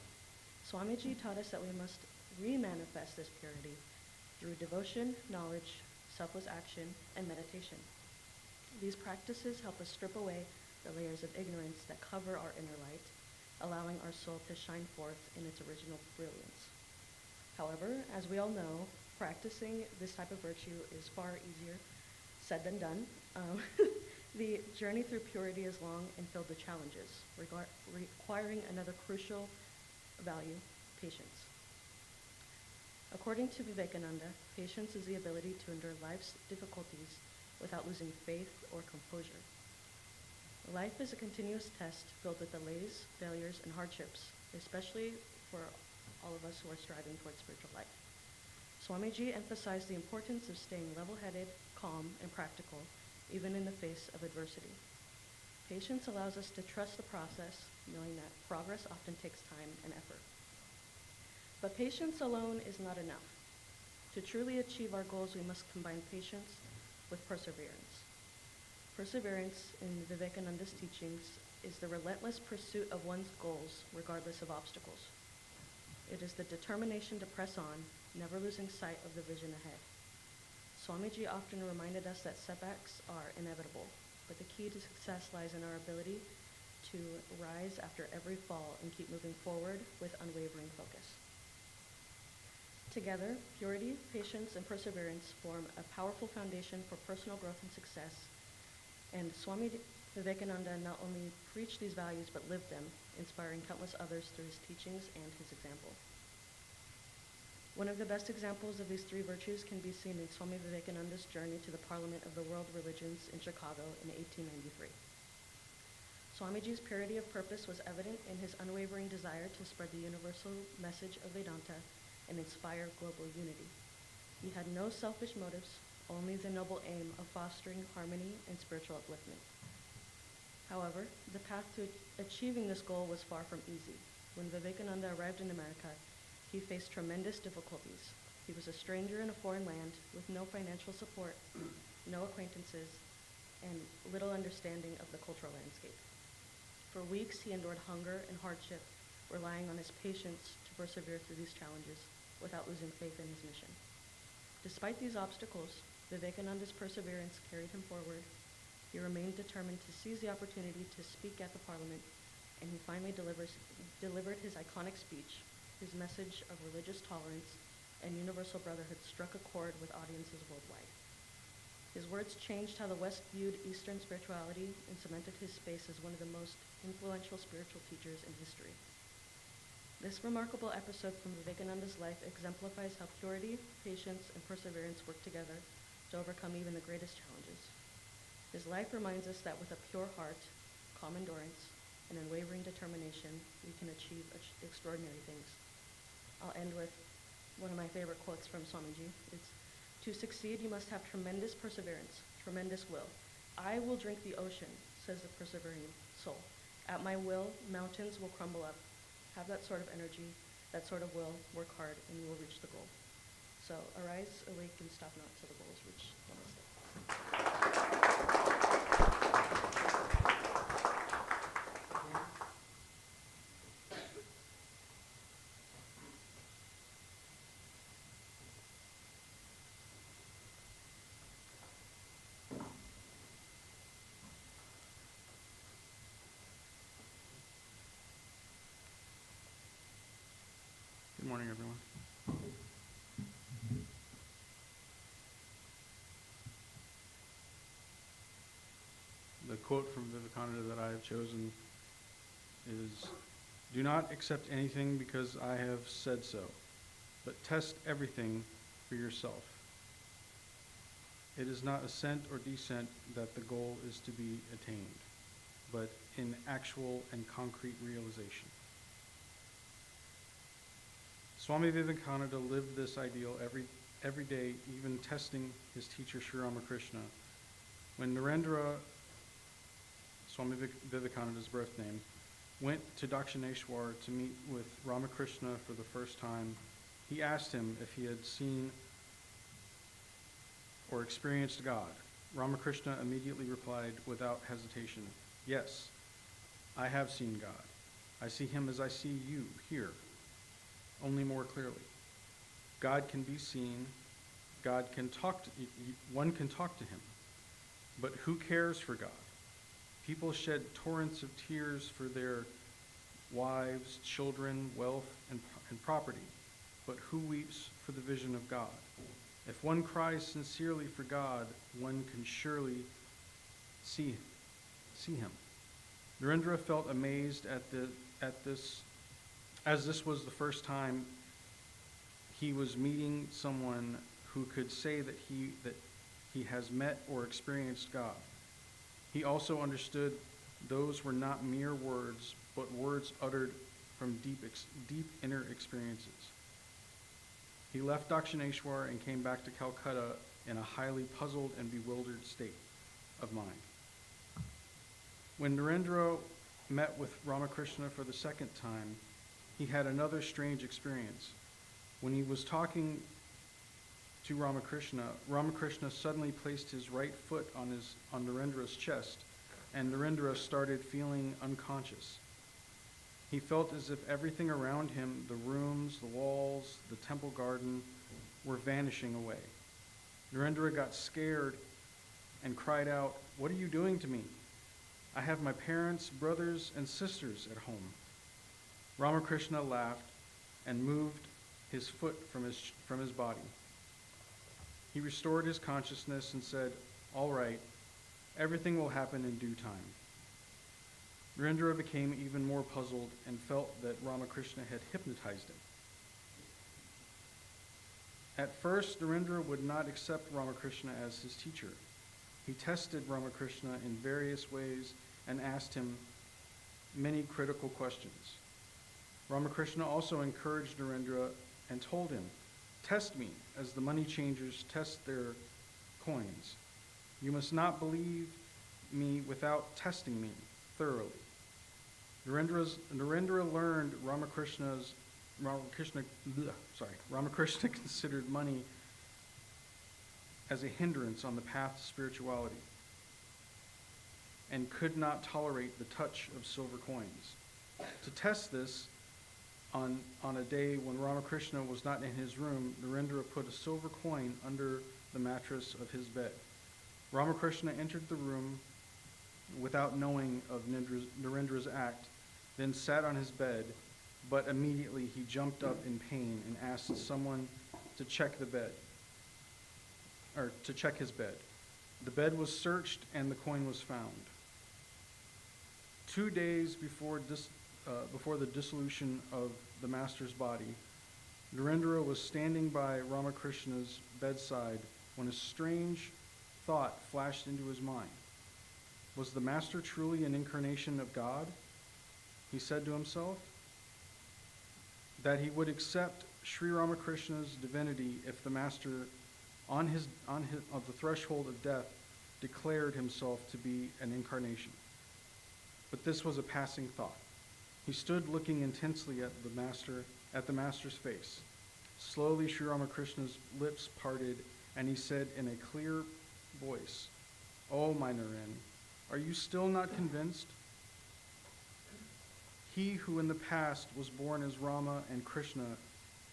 Swamiji taught us that we must re-manifest this purity through devotion, knowledge, selfless action, and meditation. These practices help us strip away the layers of ignorance that cover our inner light, allowing our soul to shine forth in its original brilliance. However, as we all know, practicing this type of virtue is far easier said than done. The journey through purity is long and filled with challenges, requiring another crucial value, patience. According to Vivekananda, patience is the ability to endure life's difficulties without losing faith or composure. Life is a continuous test filled with delays, failures, and hardships, especially for all of us who are striving towards spiritual life. Swamiji emphasized the importance of staying level-headed, calm, and practical, even in the face of adversity. Patience allows us to trust the process, knowing that progress often takes time and effort. But patience alone is not enough. To truly achieve our goals, we must combine patience with perseverance. Perseverance in Vivekananda's teachings is the relentless pursuit of one's goals, regardless of obstacles. It is the determination to press on, never losing sight of the vision ahead. Swamiji often reminded us that setbacks are inevitable, but the key to success lies in our ability to rise after every fall and keep moving forward with unwavering focus. Together, purity, patience, and perseverance form a powerful foundation for personal growth and success, and Swami Vivekananda not only preached these values but lived them, inspiring countless others through his teachings and his example. One of the best examples of these three virtues can be seen in Swami Vivekananda's journey to the Parliament of the World Religions in Chicago in 1893. Swamiji's purity of purpose was evident in his unwavering desire to spread the universal message of Vedanta and inspire global unity. He had no selfish motives, only the noble aim of fostering harmony and spiritual upliftment. However, the path to achieving this goal was far from easy. When Vivekananda arrived in America, he faced tremendous difficulties. He was a stranger in a foreign land with no financial support, no acquaintances, and little understanding of the cultural landscape. For weeks, he endured hunger and hardship, relying on his patience to persevere through these challenges without losing faith in his mission. Despite these obstacles, Vivekananda's perseverance carried him forward. He remained determined to seize the opportunity to speak at the Parliament, and he finally delivered his iconic speech. His message of religious tolerance and universal brotherhood struck a chord with audiences worldwide. His words changed how the West viewed Eastern spirituality and cemented his space as one of the most influential spiritual teachers in history. This remarkable episode from Vivekananda's life exemplifies how purity, patience, and perseverance work together to overcome even the greatest challenges. His life reminds us that with a pure heart, calm endurance, and unwavering determination, we can achieve extraordinary things. I'll end with one of my favorite quotes from Swamiji. It's, "To succeed, you must have tremendous perseverance, tremendous will. I will drink the ocean," says the persevering soul. "At my will, mountains will crumble up." Have that sort of energy, that sort of will, work hard, and you will reach the goal. So arise, awake, and stop not till the goal is reached. Namaste. Good morning, everyone. The quote from Vivekananda that I have chosen is, "Do not accept anything because I have said so, but test everything for yourself. It is not ascent or descent that the goal is to be attained, but in actual and concrete realization." Swami Vivekananda lived this ideal every every day, even testing his teacher Sri Ramakrishna. When Narendra, Swami Vivekananda's birth name, went to Dakshineshwar to meet with Ramakrishna for the first time, he asked him if he had seen or experienced God. Ramakrishna immediately replied without hesitation, "Yes, I have seen God. I see him as I see you here, only more clearly. God can be seen. God can talk to, one can talk to him. But who cares for God? People shed torrents of tears for their wives, children, wealth, and property. But who weeps for the vision of God? If one cries sincerely for God, one can surely see him." Narendra felt amazed at this, as this was the first time he was meeting someone who could say that he has met or experienced God. He also understood those were not mere words, but words uttered from deep inner experiences. He left Dakshineshwar and came back to Calcutta in a highly puzzled and bewildered state of mind. When Narendra met with Ramakrishna for the second time, he had another strange experience. When he was talking to Ramakrishna, Ramakrishna suddenly placed his right foot on Narendra's chest, and Narendra started feeling unconscious. He felt as if everything around him, the rooms, the walls, the temple garden, were vanishing away. Narendra got scared and cried out, "What are you doing to me? I have my parents, brothers, and sisters at home." Ramakrishna laughed and moved his foot from his body. He restored his consciousness and said, "All right, everything will happen in due time." Narendra became even more puzzled and felt that Ramakrishna had hypnotized him. At first, Narendra would not accept Ramakrishna as his teacher. He tested Ramakrishna in various ways and asked him many critical questions. Ramakrishna also encouraged Narendra and told him, "Test me as the money changers test their coins. You must not believe me without testing me thoroughly." Narendra learned Ramakrishna considered money as a hindrance on the path to spirituality and could not tolerate the touch of silver coins. To test this, on a day when Ramakrishna was not in his room, Narendra put a silver coin under the mattress of his bed. Ramakrishna entered the room without knowing of Narendra's act, then sat on his bed, but immediately he jumped up in pain and asked someone to check his bed. The bed was searched and the coin was found. 2 days before the dissolution of the master's body, Narendra was standing by Ramakrishna's bedside when a strange thought flashed into his mind. Was the master truly an incarnation of God? He said to himself that he would accept Sri Ramakrishna's divinity if the master, on the threshold of death, declared himself to be an incarnation. But this was a passing thought. He stood looking intensely at the master's face. Slowly, Sri Ramakrishna's lips parted, and he said in a clear voice, "Oh, my Naren, are you still not convinced? He who in the past was born as Rama and Krishna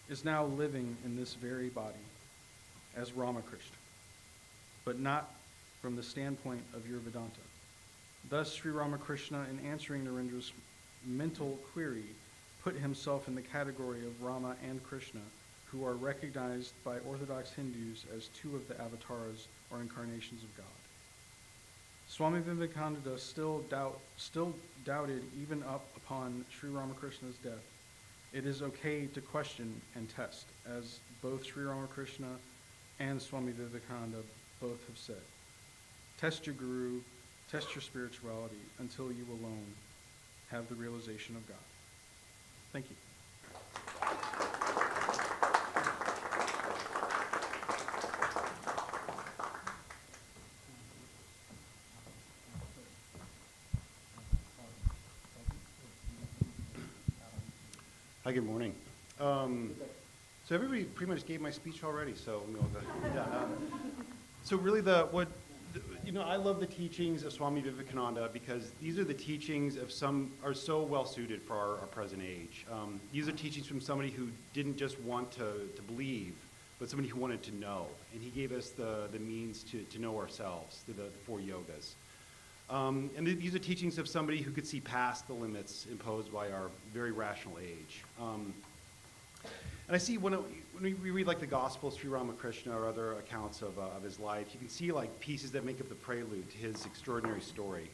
is now living in this very body as Ramakrishna, but not from the standpoint of your Vedanta." Thus, Sri Ramakrishna, in answering Narendra's mental query, put himself in the category of Rama and Krishna, who are recognized by Orthodox Hindus as two of the avatars or incarnations of God. Swami Vivekananda still doubted even up upon Sri Ramakrishna's death. It is okay to question and test, as both Sri Ramakrishna and Swami Vivekananda both have said. Test your guru, test your spirituality until you alone have the realization of God. Thank you. Hi, good morning. So everybody pretty much gave my speech already, so so really I love the teachings of Swami Vivekananda because these are the teachings of are so well suited for our present age. These are teachings from somebody who didn't just want to believe, but somebody who wanted to know. And he gave us the means to know ourselves through the 4 yogas. And these are teachings of somebody who could see past the limits imposed by our very rational age. And I see when we read like the Gospels, Sri Ramakrishna or other accounts of his life, you can see like pieces that make up the prelude to his extraordinary story.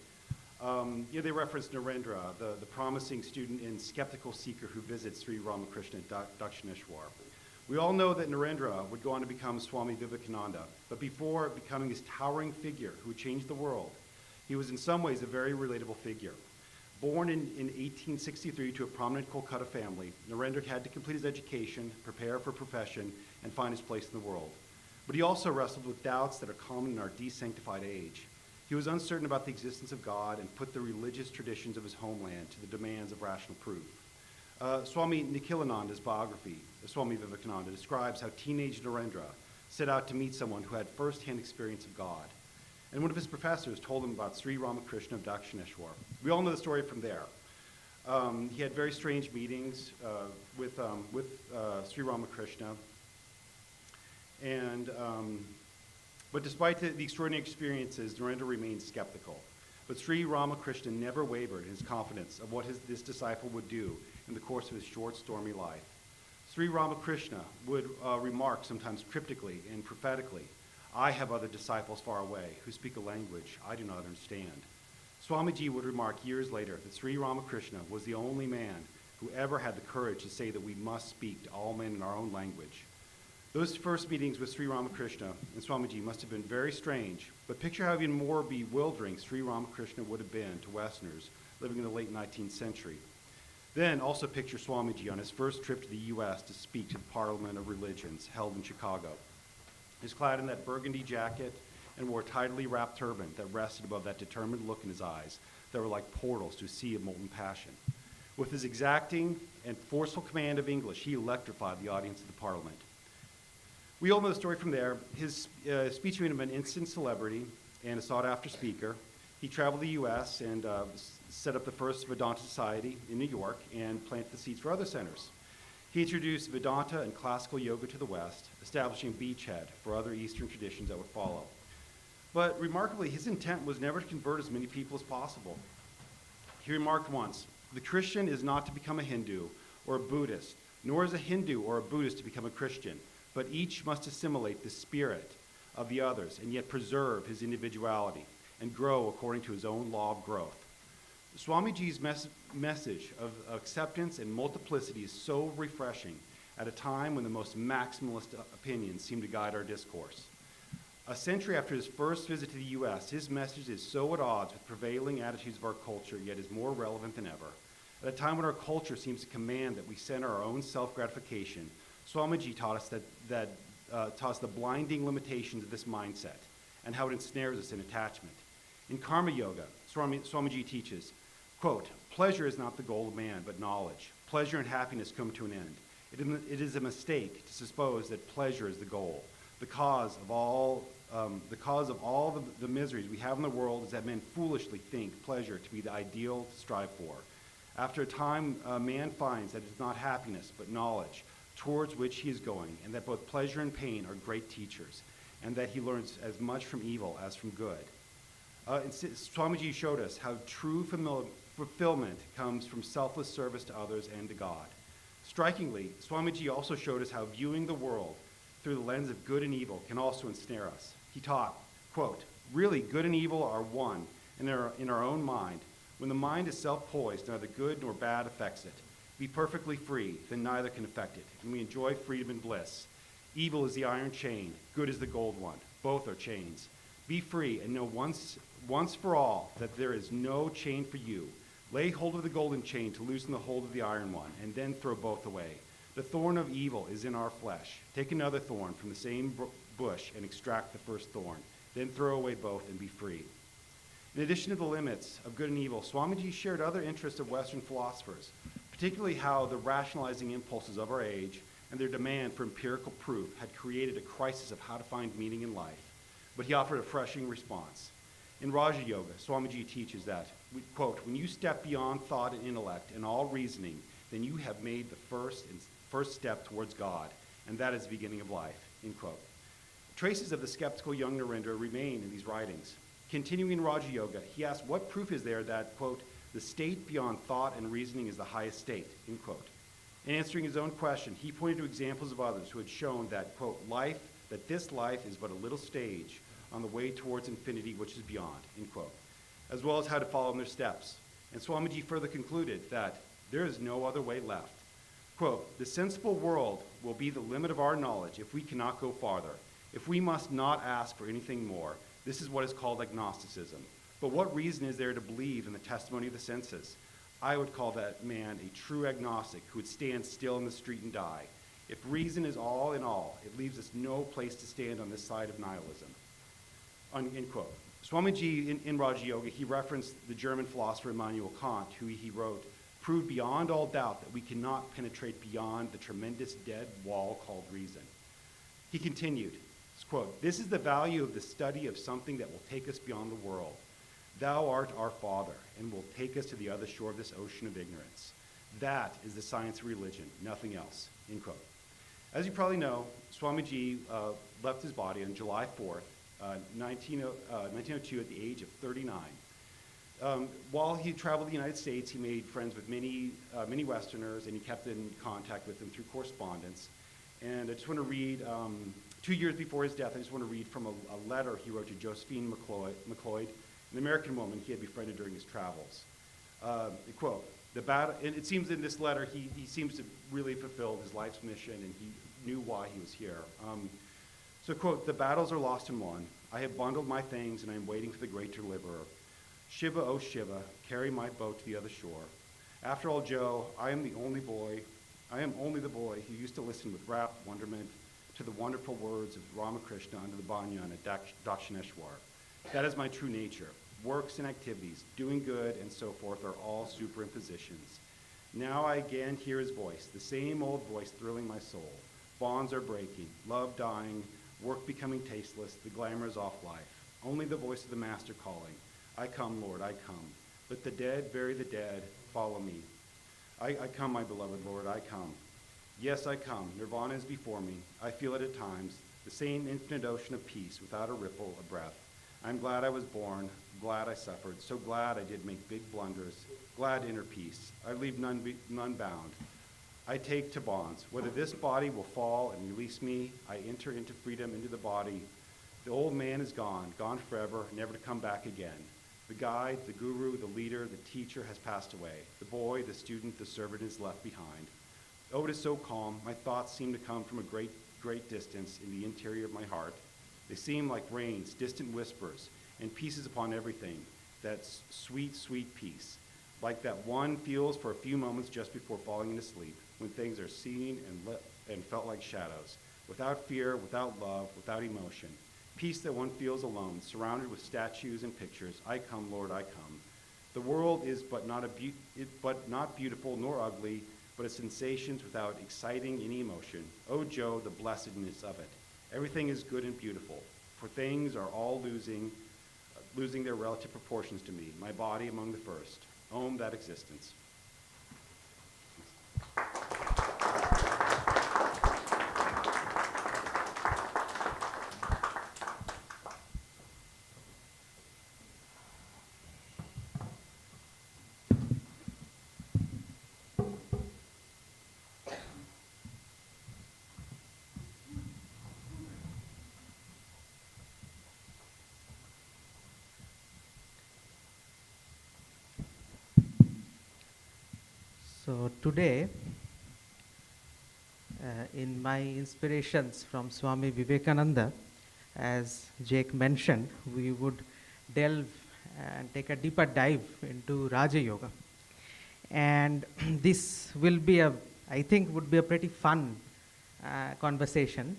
They reference Narendra, the promising student and skeptical seeker who visits Sri Ramakrishna at Dakshineshwar. We all know that Narendra would go on to become Swami Vivekananda, but before becoming this towering figure who would change the world, he was in some ways a very relatable figure. Born in 1863 to a prominent Kolkata family, Narendra had to complete his education, prepare for a profession, and find his place in the world. But he also wrestled with doubts that are common in our desanctified age. He was uncertain about the existence of God and put the religious traditions of his homeland to the demands of rational proof. Swami Nikhilananda's biography of Swami Vivekananda describes how teenage Narendra set out to meet someone who had first-hand experience of God. And one of his professors told him about Sri Ramakrishna of Dakshineshwar. We all know the story from there. He had very strange meetings with Sri Ramakrishna. But despite the extraordinary experiences, Narendra remained skeptical. But Sri Ramakrishna never wavered in his confidence of what this disciple would do in the course of his short, stormy life. Sri Ramakrishna would remark sometimes cryptically and prophetically, "I have other disciples far away who speak a language I do not understand." Swamiji would remark years later that Sri Ramakrishna was the only man who ever had the courage to say that we must speak to all men in our own language. Those first meetings with Sri Ramakrishna and Swamiji must have been very strange, but picture how even more bewildering Sri Ramakrishna would have been to Westerners living in the late 19th century. Then also picture Swamiji on his first trip to the U.S. to speak to the Parliament of Religions held in Chicago. He was clad in that burgundy jacket and wore a tidily wrapped turban that rested above that determined look in his eyes that were like portals to a sea of molten passion. With his exacting and forceful command of English, he electrified the audience of the Parliament. We all know the story from there. His speech made him an instant celebrity and a sought-after speaker. He traveled the U.S. and set up the first Vedanta Society in New York and planted the seeds for other centers. He introduced Vedanta and classical yoga to the West, establishing a beachhead for other Eastern traditions that would follow. But remarkably, his intent was never to convert as many people as possible. He remarked once, "The Christian is not to become a Hindu or a Buddhist, nor is a Hindu or a Buddhist to become a Christian, but each must assimilate the spirit of the others and yet preserve his individuality and grow according to his own law of growth." Swamiji's message of acceptance and multiplicity is so refreshing at a time when the most maximalist opinions seem to guide our discourse. A century after his first visit to the U.S., his message is so at odds with prevailing attitudes of our culture, yet is more relevant than ever. At a time when our culture seems to command that we center our own self-gratification, Swamiji taught us the blinding limitations of this mindset and how it ensnares us in attachment. In Karma Yoga, Swamiji teaches, quote, "Pleasure is not the goal of man, but knowledge. Pleasure and happiness come to an end. It is a mistake to suppose that pleasure is the goal. The cause of all the miseries we have in the world is that men foolishly think pleasure to be the ideal to strive for. After a time, man finds that it is not happiness, but knowledge, towards which he is going, and that both pleasure and pain are great teachers, and that he learns as much from evil as from good." Swamiji showed us how true fulfillment comes from selfless service to others and to God. Strikingly, Swamiji also showed us how viewing the world through the lens of good and evil can also ensnare us. He taught, quote, "Really, good and evil are one in our own mind. When the mind is self-poised, neither good nor bad affects it. Be perfectly free, then neither can affect it, and we enjoy freedom and bliss. Evil is the iron chain, good is the gold one. Both are chains. Be free and know once for all that there is no chain for you. Lay hold of the golden chain to loosen the hold of the iron one, and then throw both away. The thorn of evil is in our flesh. Take another thorn from the same bush and extract the first thorn. Then throw away both and be free." In addition to the limits of good and evil, Swamiji shared other interests of Western philosophers, particularly how the rationalizing impulses of our age and their demand for empirical proof had created a crisis of how to find meaning in life. But he offered a refreshing response. In Raja Yoga, Swamiji teaches that, quote, when you step beyond thought and intellect and all reasoning, then you have made the first step towards God, and that is the beginning of life, end quote. Traces of the skeptical young Narendra remain in these writings. Continuing in Raja Yoga, he asks, what proof is there that, quote, the state beyond thought and reasoning is the highest state, end quote. In answering his own question, he pointed to examples of others who had shown that, quote, that this life is but a little stage on the way towards infinity which is beyond, end quote, as well as how to follow in their steps. And Swamiji further concluded that there is no other way left. Quote, the sensible world will be the limit of our knowledge if we cannot go farther, if we must not ask for anything more. This is what is called agnosticism. But what reason is there to believe in the testimony of the senses? I would call that man a true agnostic who would stand still in the street and die. If reason is all in all, it leaves us no place to stand on this side of nihilism. End quote. Swamiji in Raja Yoga, he referenced the German philosopher Immanuel Kant, who he wrote, proved beyond all doubt that we cannot penetrate beyond the tremendous dead wall called reason. He continued, quote, this is the value of the study of something that will take us beyond the world. Thou art our Father, and will take us to the other shore of this ocean of ignorance. That is the science of religion, nothing else, end quote. As you probably know, Swamiji left his body on July 4th, 1902 at the age of 39. While he traveled the United States, he made friends with many Westerners, and he kept in contact with them through correspondence. And I just want to read, 2 years before his death, I just want to read from a letter he wrote to Josephine McLeod, an American woman he had befriended during his travels. Quote, the battle, and it seems in this letter he seems to really fulfilled his life's mission, and he knew why he was here. So quote, the battles are lost and won. I have bundled my things, and I am waiting for the great deliverer. Shiva, oh Shiva, carry my boat to the other shore. After all, Joe, I am only the boy who used to listen with rapt wonderment to the wonderful words of Ramakrishna under the banyan at Dakshineshwar. That is my true nature. Works and activities, doing good and so forth are all superimpositions. Now I again hear his voice, the same old voice thrilling my soul. Bonds are breaking, love dying, work becoming tasteless, the glamour is off life. Only the voice of the Master calling. I come, Lord, I come. Let the dead bury the dead, follow me. I come, my beloved Lord, I come. Yes, I come. Nirvana is before me. I feel it at times, the same infinite ocean of peace without a ripple, a breath. I'm glad I was born, glad I suffered, so glad I did make big blunders, glad inner peace. I leave none bound. I take to bonds. Whether this body will fall and release me, I enter into freedom, into the body. The old man is gone forever, never to come back again. The guide, the guru, the leader, the teacher has passed away. The boy, the student, the servant is left behind. Oh, it is so calm. My thoughts seem to come from a great, great distance in the interior of my heart. They seem like rains, distant whispers, and pieces upon everything. That sweet, sweet peace, like that one feels for a few moments just before falling into sleep, when things are seen and felt like shadows, without fear, without love, without emotion. Peace that one feels alone, surrounded with statues and pictures. I come, Lord, I come. The world is but not beautiful nor ugly, but its sensations without exciting any emotion. Oh, Joe, the blessedness of it. Everything is good and beautiful, for things are all losing their relative proportions to me, my body among the first. Om, that existence. So today, in my inspirations from Swami Vivekananda, as Jake mentioned, we would delve and take a deeper dive into Raja Yoga. And this will be I think would be a pretty fun conversation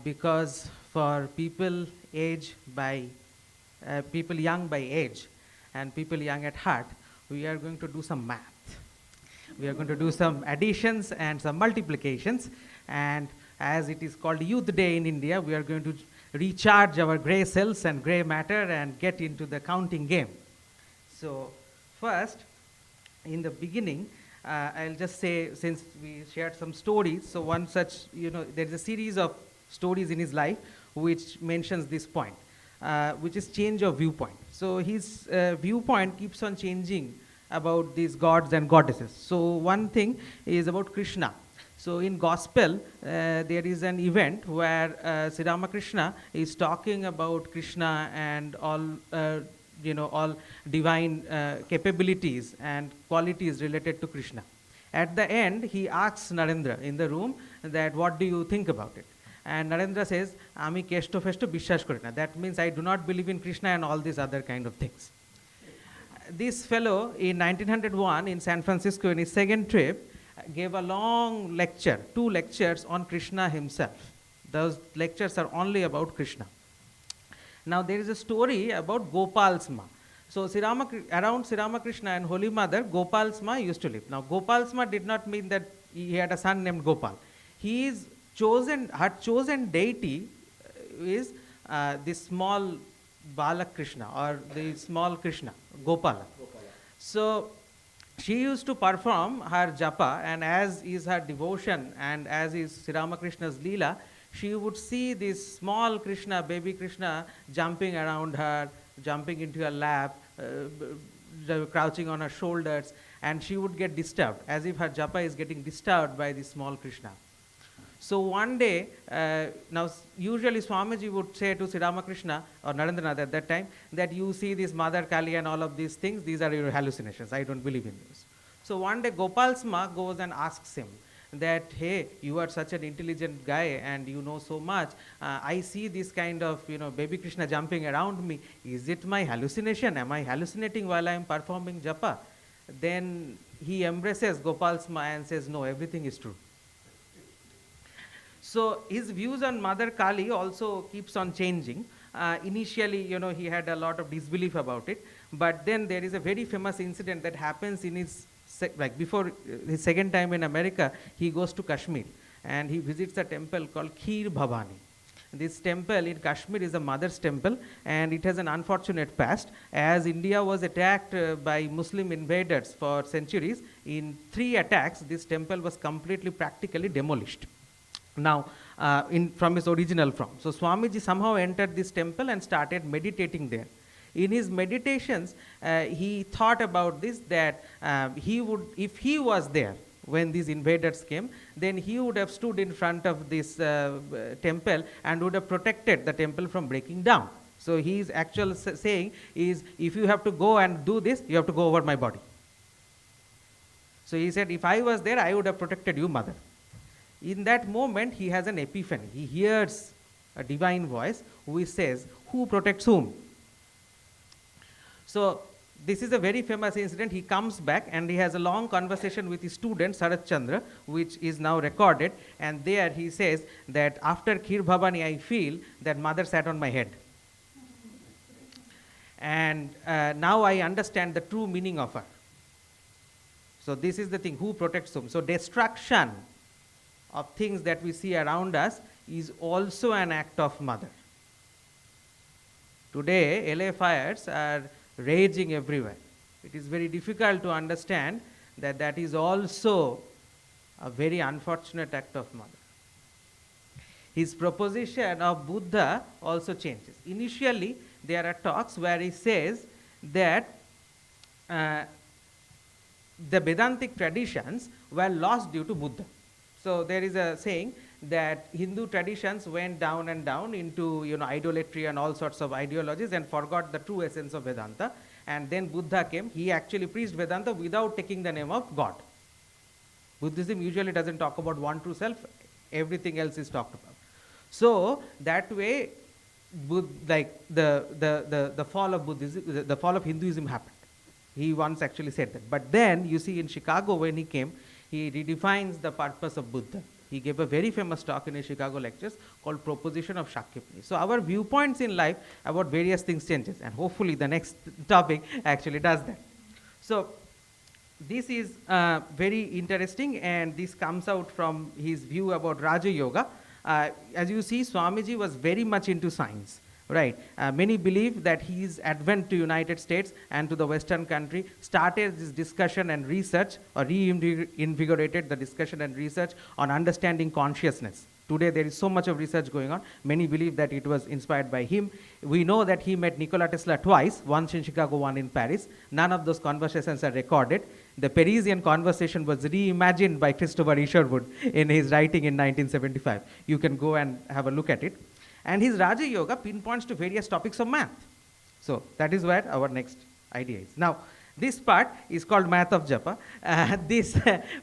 because for people young by age and people young at heart, we are going to do some math. We are going to do some additions and some multiplications. And as it is called Youth Day in India, we are going to recharge our gray cells and gray matter and get into the counting game. So first, in the beginning, I'll just say, since we shared some stories, so one such, there is a series of stories in his life which mentions this point, which is change of viewpoint. So his viewpoint keeps on changing about these gods and goddesses. So one thing is about Krishna. So in Gospel, there is an event where Sri Ramakrishna is talking about Krishna and all all divine capabilities and qualities related to Krishna. At the end, he asks Narendra in the room that, what do you think about it? And Narendra says, Ami kesto festo bishwash kori na. That means I do not believe in Krishna and all these other kind of things. This fellow in 1901 in San Francisco, in his second trip, gave a long lecture, 2 lectures on Krishna himself. Those lectures are only about Krishna. Now there is a story about Gopal's ma. So around Sri Ramakrishna and Holy Mother, Gopal's ma used to live. Now Gopal's ma did not mean that he had a son named Gopal. Her chosen deity is this small Balak Krishna, or the small Krishna, Gopala. So she used to perform her japa, and as is her devotion and as is Sri Ramakrishna's Leela, she would see this small Krishna, baby Krishna, jumping around her, jumping into her lap, crouching on her shoulders, and she would get disturbed, as if her japa is getting disturbed by this small Krishna. So one day, now usually Swamiji would say to Sri Ramakrishna or Narendranath at that time that you see this Mother Kali and all of these things, these are your hallucinations, I don't believe in those. So one day Gopal's ma goes and asks him that, hey, you are such an intelligent guy and you know so much, I see this kind of baby Krishna jumping around me, is it my hallucination? Am I hallucinating while I am performing japa? Then he embraces Gopal's ma and says, no, everything is true. So his views on Mother Kali also keeps on changing. Initially, he had a lot of disbelief about it, but then there is a very famous incident that happens in his before his second time in America. He goes to Kashmir and he visits a temple called Kheer Bhavani. This temple in Kashmir is a mother's temple, and it has an unfortunate past. As India was attacked by Muslim invaders for centuries, in 3 attacks, this temple was completely practically demolished. Now, from its original form. So Swamiji somehow entered this temple and started meditating there. In his meditations, he thought about this, that if he was there when these invaders came, then he would have stood in front of this temple and would have protected the temple from breaking down. So his actual saying is, if you have to go and do this, you have to go over my body. So he said, if I was there, I would have protected you, mother. In that moment, he has an epiphany. He hears a divine voice which says, who protects whom? So this is a very famous incident. He comes back and he has a long conversation with his student, Sarat Chandra, which is now recorded. And there he says that after Kheer Bhavani, I feel that mother sat on my head. And now I understand the true meaning of her. So this is the thing, who protects whom? So destruction of things that we see around us is also an act of mother. Today, LA fires are raging everywhere. It is very difficult to understand that that is also a very unfortunate act of mother. His proposition of Buddha also changes. Initially, there are talks where he says that the Vedantic traditions were lost due to Buddha. So there is a saying that Hindu traditions went down and down into idolatry and all sorts of ideologies and forgot the true essence of Vedanta. And then Buddha came. He actually preached Vedanta without taking the name of God. Buddhism usually doesn't talk about one true self. Everything else is talked about. So that way, the fall of Buddhism, the fall of Hinduism happened. He once actually said that. But then you see in Chicago when he came, he redefines the purpose of Buddha. He gave a very famous talk in his Chicago lectures called Proposition of Shakyamuni. So our viewpoints in life about various things changes, and hopefully the next topic actually does that. So this is very interesting, and this comes out from his view about Raja Yoga. As you see, Swamiji was very much into science, right? Many believe that his advent to United States and to the Western country started this discussion and research, or reinvigorated the discussion and research on understanding consciousness. Today there is so much of research going on. Many believe that it was inspired by him. We know that he met Nikola Tesla twice, once in Chicago, one in Paris. None of those conversations are recorded. The Parisian conversation was reimagined by Christopher Isherwood in his writing in 1975. You can go and have a look at it. And his Raja Yoga pinpoints to various topics of math. So that is where our next idea is. Now, this part is called Math of Japa. This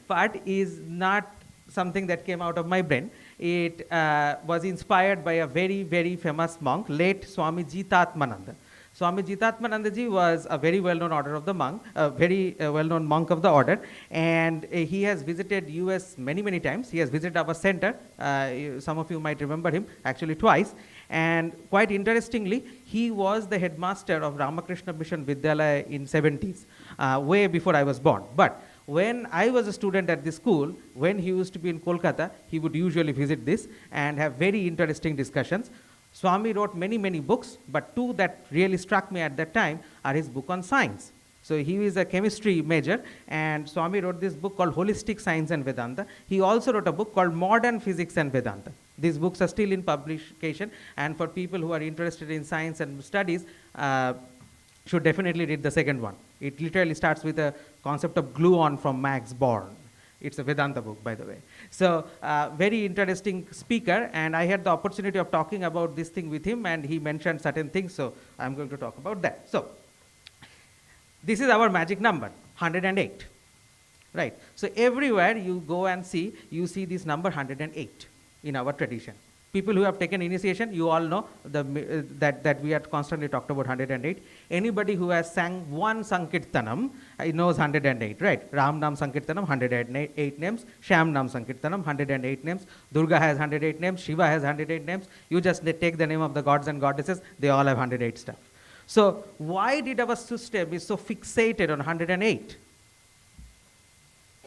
part is not something that came out of my brain. It was inspired by a very, very famous monk, late Swami Jitatmananda. Swami Jitatmananda ji was a very well-known order of the monk, a very well-known monk of the order, and he has visited US many, many times. He has visited our center. Some of you might remember him, actually twice. And quite interestingly, he was the headmaster of Ramakrishna Mission Vidyalaya in 70s, way before I was born. But when I was a student at this school, when he used to be in Kolkata, he would usually visit this and have very interesting discussions. Swami wrote many, many books, but two that really struck me at that time are his book on science. So he is a chemistry major, and Swami wrote this book called Holistic Science and Vedanta. He also wrote a book called Modern Physics and Vedanta. These books are still in publication, and for people who are interested in science and studies, should definitely read the second one. It literally starts with a concept of gluon from Max Born. It's a Vedanta book, by the way. So, very interesting speaker, and I had the opportunity of talking about this thing with him, and he mentioned certain things, so I'm going to talk about that. So, this is our magic number, 108, right? So, everywhere you go and see, you see this number 108 in our tradition. People who have taken initiation, you all know that we have constantly talked about 108. Anybody who has sang one Sankirtanam, knows 108, right? Ram Nam Sankirtanam, 108 names. Sham Nam Sankirtanam, 108 names. Durga has 108 names. Shiva has 108 names. You just take the name of the gods and goddesses, they all have 108 stuff. So why did our system be so fixated on 108?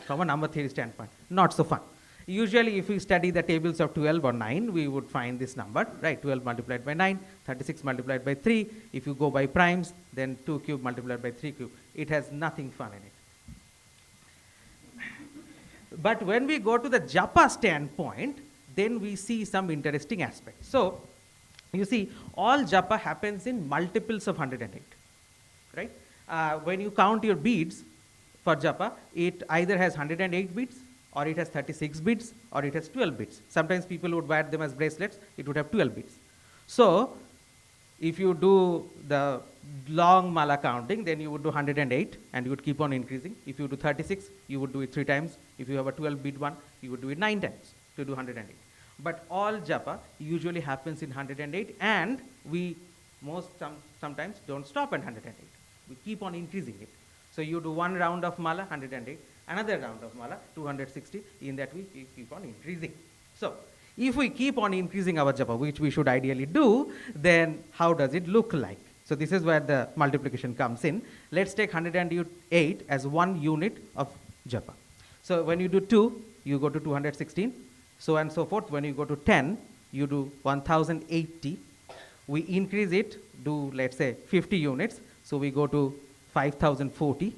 From a number theory standpoint, not so fun. Usually if we study the tables of 12 or 9, we would find this number, right? 12 multiplied by 9, 36 multiplied by 3. If you go by primes, then 2 cube multiplied by 3 cube. It has nothing fun in it. But when we go to the japa standpoint, then we see some interesting aspects. So, you see, all japa happens in multiples of 108, right? When you count your beads for japa, it either has 108 beads, or it has 36 bits, or it has 12 bits. Sometimes people would wear them as bracelets, it would have 12 bits. So, if you do the long mala counting, then you would do 108, and you would keep on increasing. If you do 36, you would do it 3 times. If you have a 12-bit one, you would do it 9 times to do 108. But all japa usually happens in 108, and we sometimes don't stop at 108. We keep on increasing it. So you do one round of mala, 108, another round of mala, 260, in that we keep on increasing. So, if we keep on increasing our japa, which we should ideally do, then how does it look like? So this is where the multiplication comes in. Let's take 108 as one unit of japa. So when you do 2, you go to 216, so and so forth. When you go to 10, you do 1080. We increase it, do let's say 50 units, so we go to 5040.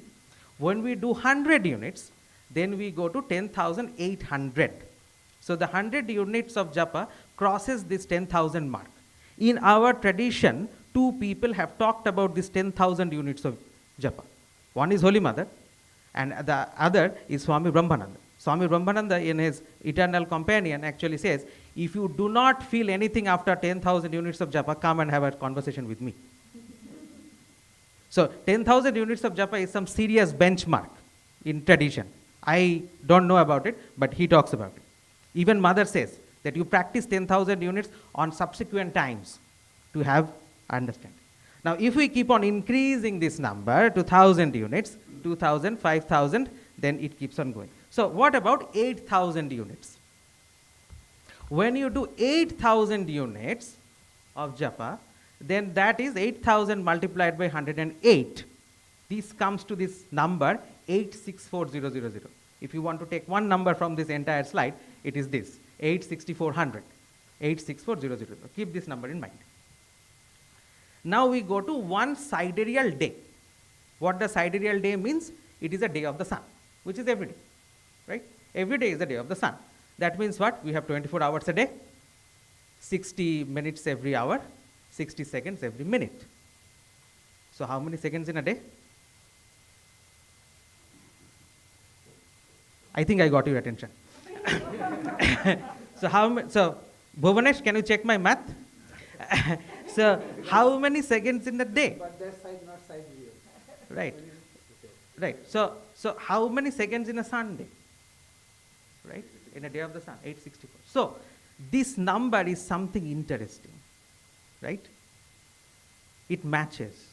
When we do 100 units, then we go to 10,800. So the 100 units of japa crosses this 10,000 mark. In our tradition, 2 people have talked about this 10,000 units of japa. One is Holy Mother, and the other is Swami Brahmananda. Swami Brahmananda, in his Eternal Companion, actually says, if you do not feel anything after 10,000 units of japa, come and have a conversation with me. So 10,000 units of japa is some serious benchmark in tradition. I don't know about it, but he talks about it. Even Mother says that you practice 10,000 units on subsequent times to have understanding. Now, if we keep on increasing this number to 1,000 units, 2,000, 5,000, then it keeps on going. So what about 8,000 units? When you do 8,000 units of japa, then that is 8,000 multiplied by 108. This comes to this number 864,000. If you want to take one number from this entire slide, it is this, 86400. 864,000. Keep this number in mind. Now we go to one sidereal day. What the sidereal day means? It is a day of the sun, which is every day, right? Every day is a day of the sun. That means what? We have 24 hours a day, 60 minutes every hour, 60 seconds every minute. So how many seconds in a day? I think I got your attention. So Bhuvanesh, can you check my math? So how many seconds in a day? But that side, not side view. Right. Right. So how many seconds in a Sunday? Right? In a day of the sun, 864. So this number is something interesting. Right? It matches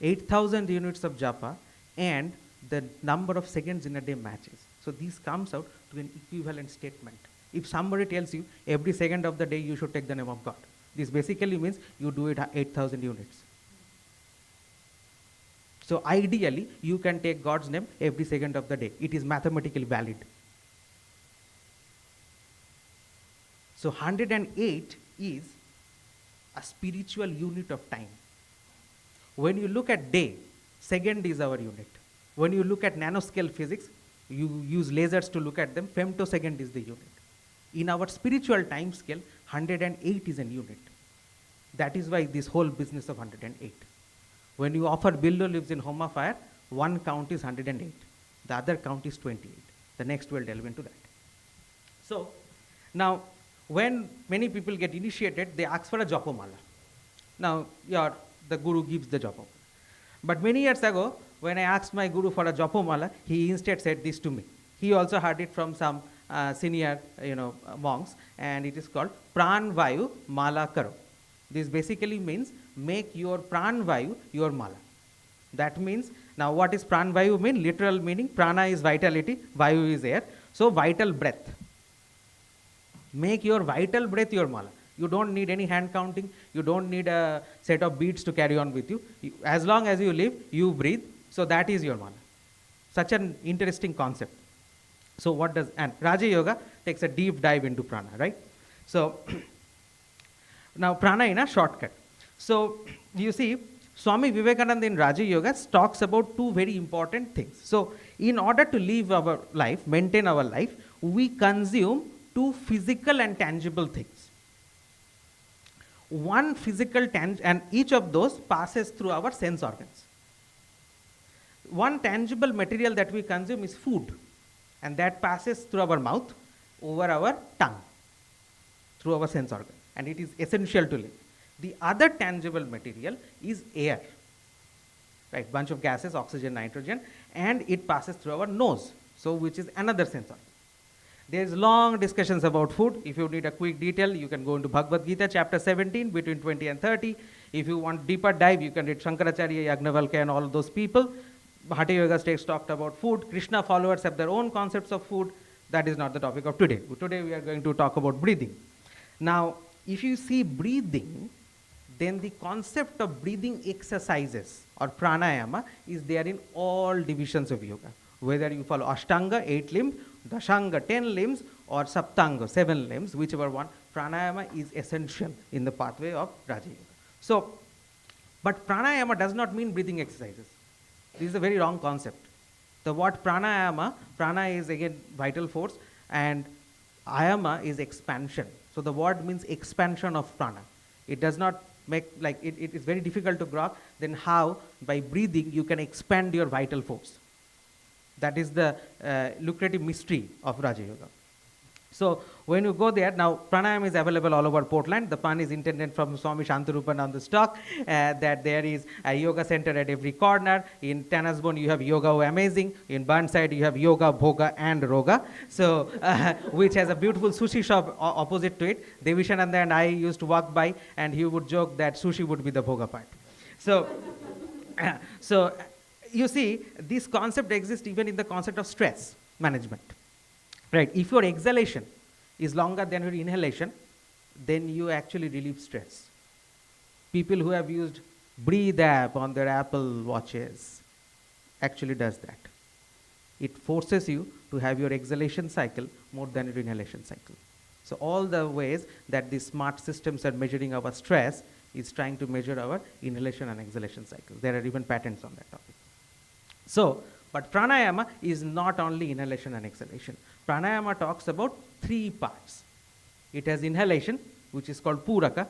8,000 units of japa and the number of seconds in a day matches. So this comes out to an equivalent statement. If somebody tells you every second of the day you should take the name of God, this basically means you do it 8,000 units. So ideally, you can take God's name every second of the day. It is mathematically valid. So 108 is a spiritual unit of time. When you look at day, second is our unit. When you look at nanoscale physics, you use lasers to look at them, femtosecond is the unit. In our spiritual time scale, 108 is an unit. That is why this whole business of 108. When you offer Bildo lives in Homa fire, one count is 108. The other count is 28. The next will delve into that. So, now, when many people get initiated, they ask for a japamala. Now, the guru gives the japamala. But many years ago, when I asked my guru for a japamala, he instead said this to me. He also heard it from some senior, monks, and it is called Pran Vayu Mala Karo. This basically means make your Pran Vayu your mala. That means, now what is Pran Vayu mean? Literal meaning, prana is vitality, vayu is air. So vital breath. Make your vital breath your mala. You don't need any hand counting. You don't need a set of beads to carry on with you. As long as you live, you breathe. So that is your mala. Such an interesting concept. So what does, and Raja Yoga takes a deep dive into prana, right? So now prana in a shortcut. So you see, Swami Vivekananda in Raja Yoga talks about two very important things. So in order to live our life, maintain our life, we consume two physical and tangible things. One physical and each of those passes through our sense organs. One tangible material that we consume is food, and that passes through our mouth, over our tongue, through our sense organ, and it is essential to live. The other tangible material is air, right? Bunch of gases, oxygen, nitrogen, and it passes through our nose, so which is another sense organ. There is long discussions about food. If you need a quick detail, you can go into Bhagavad Gita chapter 17 between 20 and 30. If you want deeper dive, you can read Shankaracharya, Yagnavalkya and all of those people. Hatha Yoga states talked about food. Krishna followers have their own concepts of food. That is not the topic of today. Today we are going to talk about breathing. Now, if you see breathing, then the concept of breathing exercises or pranayama is there in all divisions of yoga. Whether you follow Ashtanga, 8 limbs, Dashanga, 10 limbs, or Saptanga, 7 limbs, whichever one, pranayama is essential in the pathway of Raja Yoga. So, but pranayama does not mean breathing exercises. This is a very wrong concept. The word pranayama, prana is again vital force, and ayama is expansion. So the word means expansion of prana. It does not make, it is very difficult to grasp, then how by breathing you can expand your vital force. That is the lucrative mystery of Raja Yoga. So when you go there, now pranayama is available all over Portland. The pun is intended from Swami Shantarupan on the stock, that there is a yoga center at every corner. In Tanasbone you have Yoga Amazing. In Burnside you have Yoga, Bhoga and Roga. So, which has a beautiful sushi shop opposite to it. Devishananda and I used to walk by and he would joke that sushi would be the Bhoga part. So, so you see, this concept exists even in the concept of stress management. Right, if your exhalation is longer than your inhalation, then you actually relieve stress. People who have used Breathe app on their Apple watches, actually does that. It forces you to have your exhalation cycle more than your inhalation cycle. So all the ways that these smart systems are measuring our stress is trying to measure our inhalation and exhalation cycle. There are even patents on that topic. So, but pranayama is not only inhalation and exhalation. Pranayama talks about three parts. It has inhalation, which is called puraka.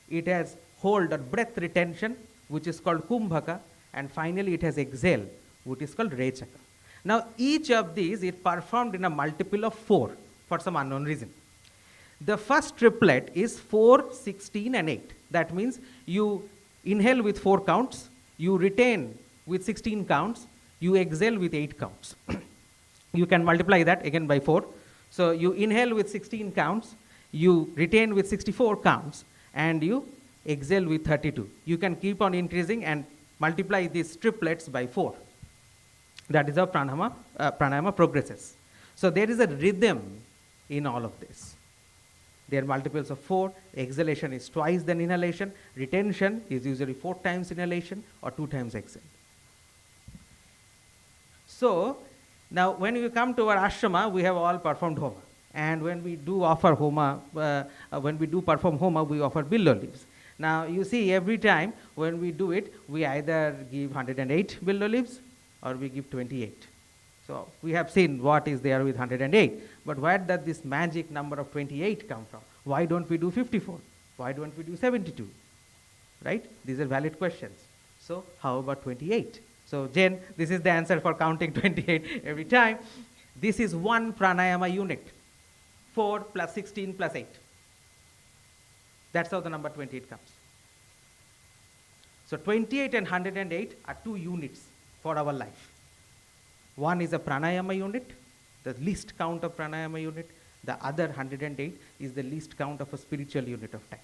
It has hold or breath retention, which is called kumbhaka. And finally, it has exhale, which is called rechaka. Now, each of these is performed in a multiple of 4 for some unknown reason. The first triplet is 4, 16, and 8. That means you inhale with 4 counts, you retain with 16 counts, you exhale with 8 counts. You can multiply that again by 4. So you inhale with 16 counts, you retain with 64 counts, and you exhale with 32. You can keep on increasing and multiply these triplets by 4. That is how pranayama progresses. So there is a rhythm in all of this. There are multiples of 4. Exhalation is twice than inhalation. Retention is usually 4 times inhalation or 2 times exhale. So now when we come to our ashrama, we have all performed homa. And when we do offer homa, perform homa, we offer billow leaves. Now you see, every time when we do it, we either give 108 billow leaves or we give 28. So we have seen what is there with 108. But where does this magic number of 28 come from? Why don't we do 54? Why don't we do 72? Right? These are valid questions. So how about 28? So Jen, this is the answer for counting 28 every time. This is one pranayama unit. 4 plus 16 plus 8. That's how the number 28 comes. So 28 and 108 are 2 units for our life. One is a pranayama unit, the least count of pranayama unit. The other 108 is the least count of a spiritual unit of time.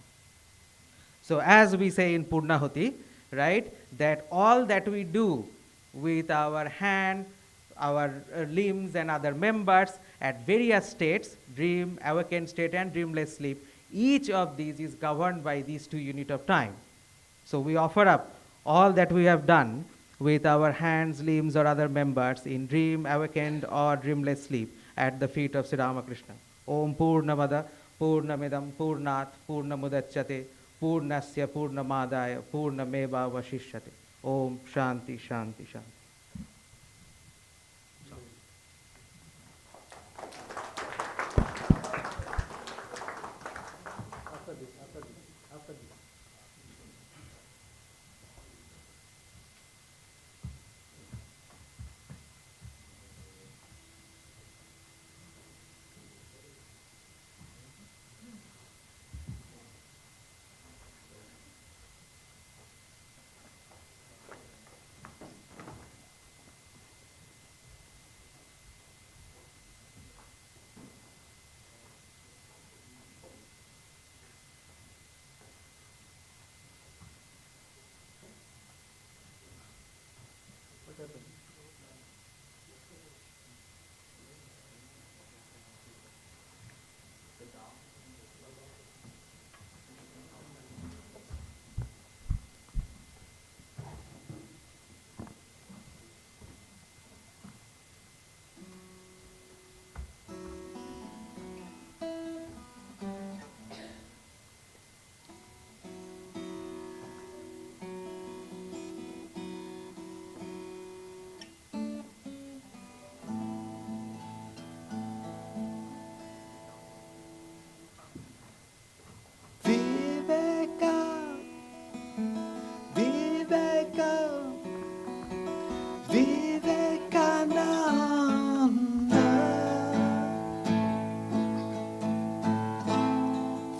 So as we say in Purnahuti, right, that all that we do with our hand, our limbs and other members at various states, dream, awakened state and dreamless sleep, each of these is governed by these 2 units of time. So we offer up all that we have done with our hands, limbs or other members in dream, awakened or dreamless sleep at the feet of Sri Ramakrishna. Om Purnamada Purnamidam Purnat Purnamudachyate Purnasya Purnamadaya Purnameva Vashishyate. Om Shanti Shanti Shanti.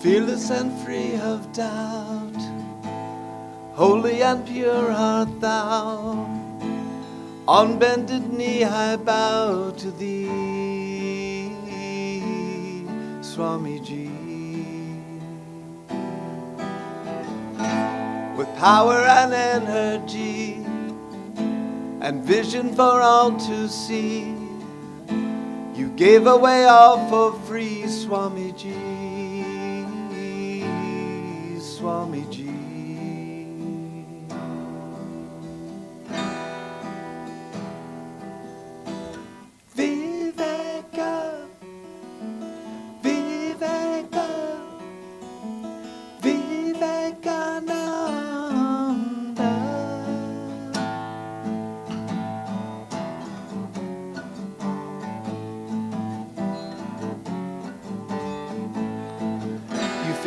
Fearless and free of doubt, holy and pure art thou. On bended knee I bow to thee, Swamiji. With power and energy and vision for all to see, you gave away all for free, Swamiji. Swamiji.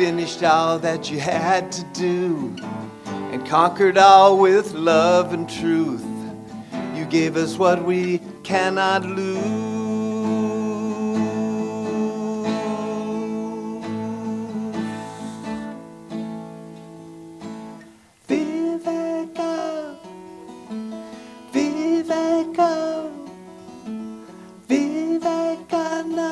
finished all that you had to do and conquered all with love and truth. You gave us what we cannot lose. Viveka, Viveka, Vivekananda.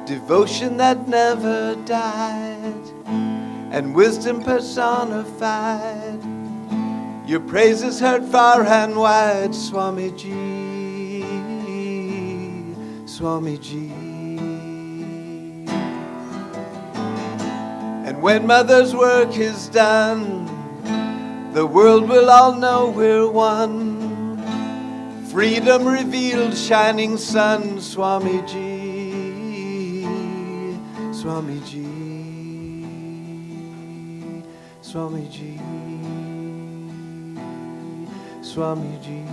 Devotion that never died and wisdom personified. Your praises heard far and wide, Swamiji, Swamiji. And when Mother's work is done, the world will all know we're one. Freedom revealed, shining sun, Swamiji, Swamiji, Swamiji, Swamiji.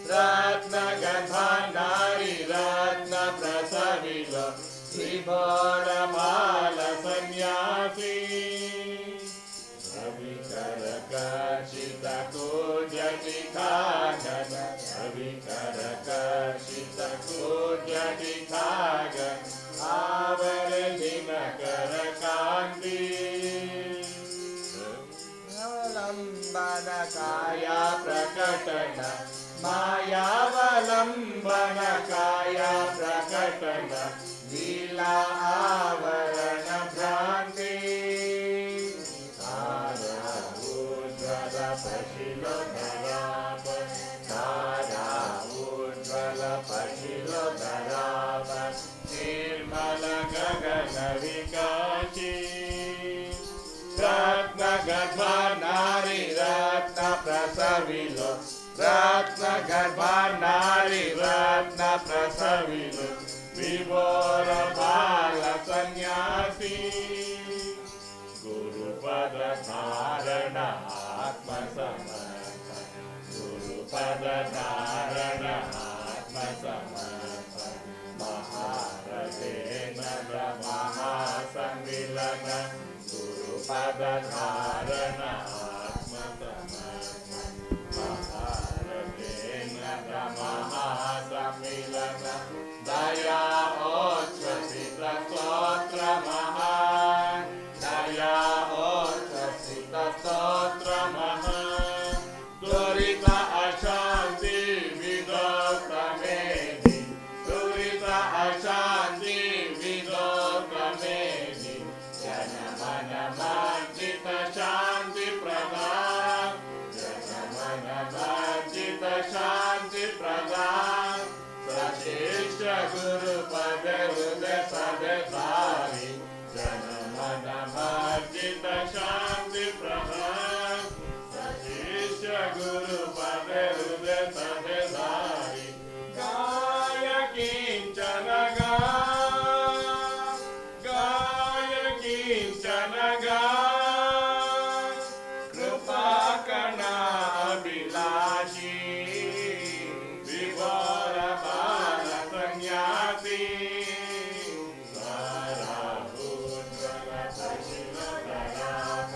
Ratna Gandha Nari Ratna विभोरमाल सन्यासी रविकरकर्षित कूजटिकागन रविकरकर्षित कूजटिकागन our Dinkar कांति अवलंबन काया प्रकटन मायावलंबन काया प्रकटन लीला आवरण भ्रांति तारा उज्ज्वल पशिलो धराप तारा उज्ज्वल पशिलो धराप निर्मल गगन विकासी रत्न गर्भा नारी रत्न प्रसविलो रत्न गर्भा नारी रत्न प्रसविलो विभोर बाल सन्यासी गुरुपद धारण आत्मसमर्पण गुरुपद धारण आत्मसमर्पण महारथेन महासम्मिलन गुरुपद धारण आत्मसमर्पण महारथेन महासम्मिलन दया ओच्छ्वसित स्तोत्र महान दया ओच्छ्वसित स्तोत्र महान दुरित अशांति विदोक्त मेधि दुरित अशांति विदोक्त मेधि जन मन मर्जित शांति प्रदान जन मन मर्जित शांति प्रदान सशिष्य गुरु पद हृदय सदधारी जन मन मर्जित शांति प्रदान सशिष्य गुरु पद हृदय सदधारी गाय किंचन गाय किंचन कृपा कणा अभिलाषी विभोर बाल सन्यासी सारा उज्ज्वल पशिलो धराप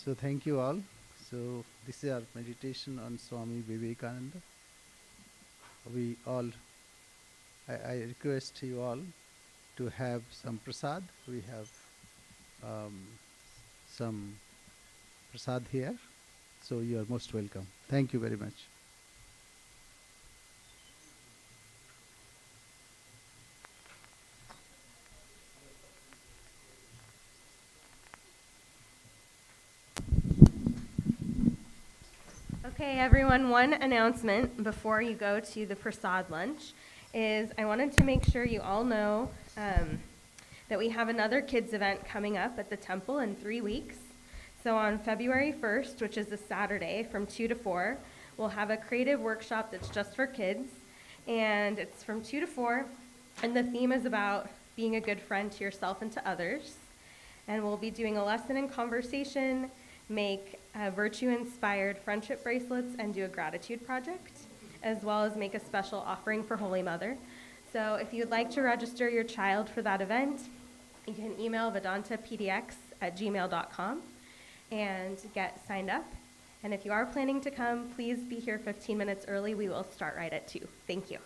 So thank you all. So this is our meditation on Swami Vivekananda. We all, I request you all to have some prasad. We have some prasad here. So you are most welcome. Thank you very much. Okay, everyone, one announcement before you go to the prasad lunch is I wanted to make sure you all know that we have another kids event coming up at the temple in 3 weeks. So on February 1st, which is a Saturday from 2 to 4, we'll have a creative workshop that's just for kids, and it's from 2 to 4, and the theme is about being a good friend to yourself and to others. And we'll be doing a lesson in conversation, make virtue-inspired friendship bracelets, and do a gratitude project, as well as make a special offering for Holy Mother. So if you'd like to register your child for that event, you can email vedantapdx@gmail.com and get signed up. And if you are planning to come, please be here 15 minutes early. We will start right at 2. Thank you.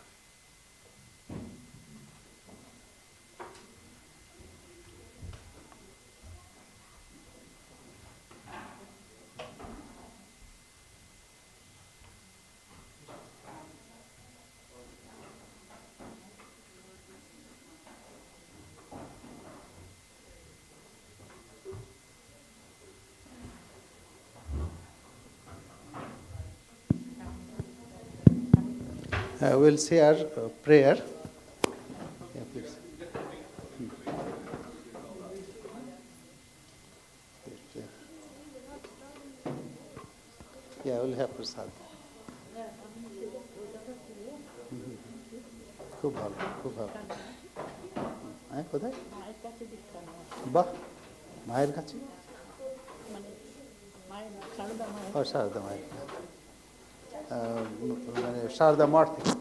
We'll say our prayer. Yeah, please. Yeah, we'll have prasad. খুব ভালো, খুব ভালো। হ্যাঁ, কোথায়? বাহ, মায়ের কাছে? ও, সারদা মায়ের, মানে সারদা মঠ থেকে।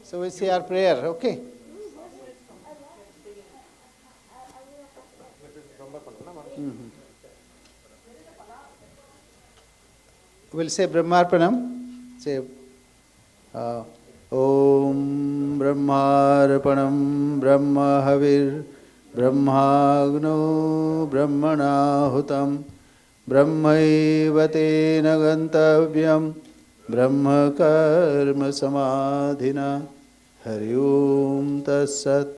So we say our prayer, okay? We'll say Brahmarpanam. Say Om Brahmarpanam Brahma Havir Brahmagno Brahmanahutam Brahmaivate Nagantavyam Brahma Karma Samadhina Hari Om Tat Sat.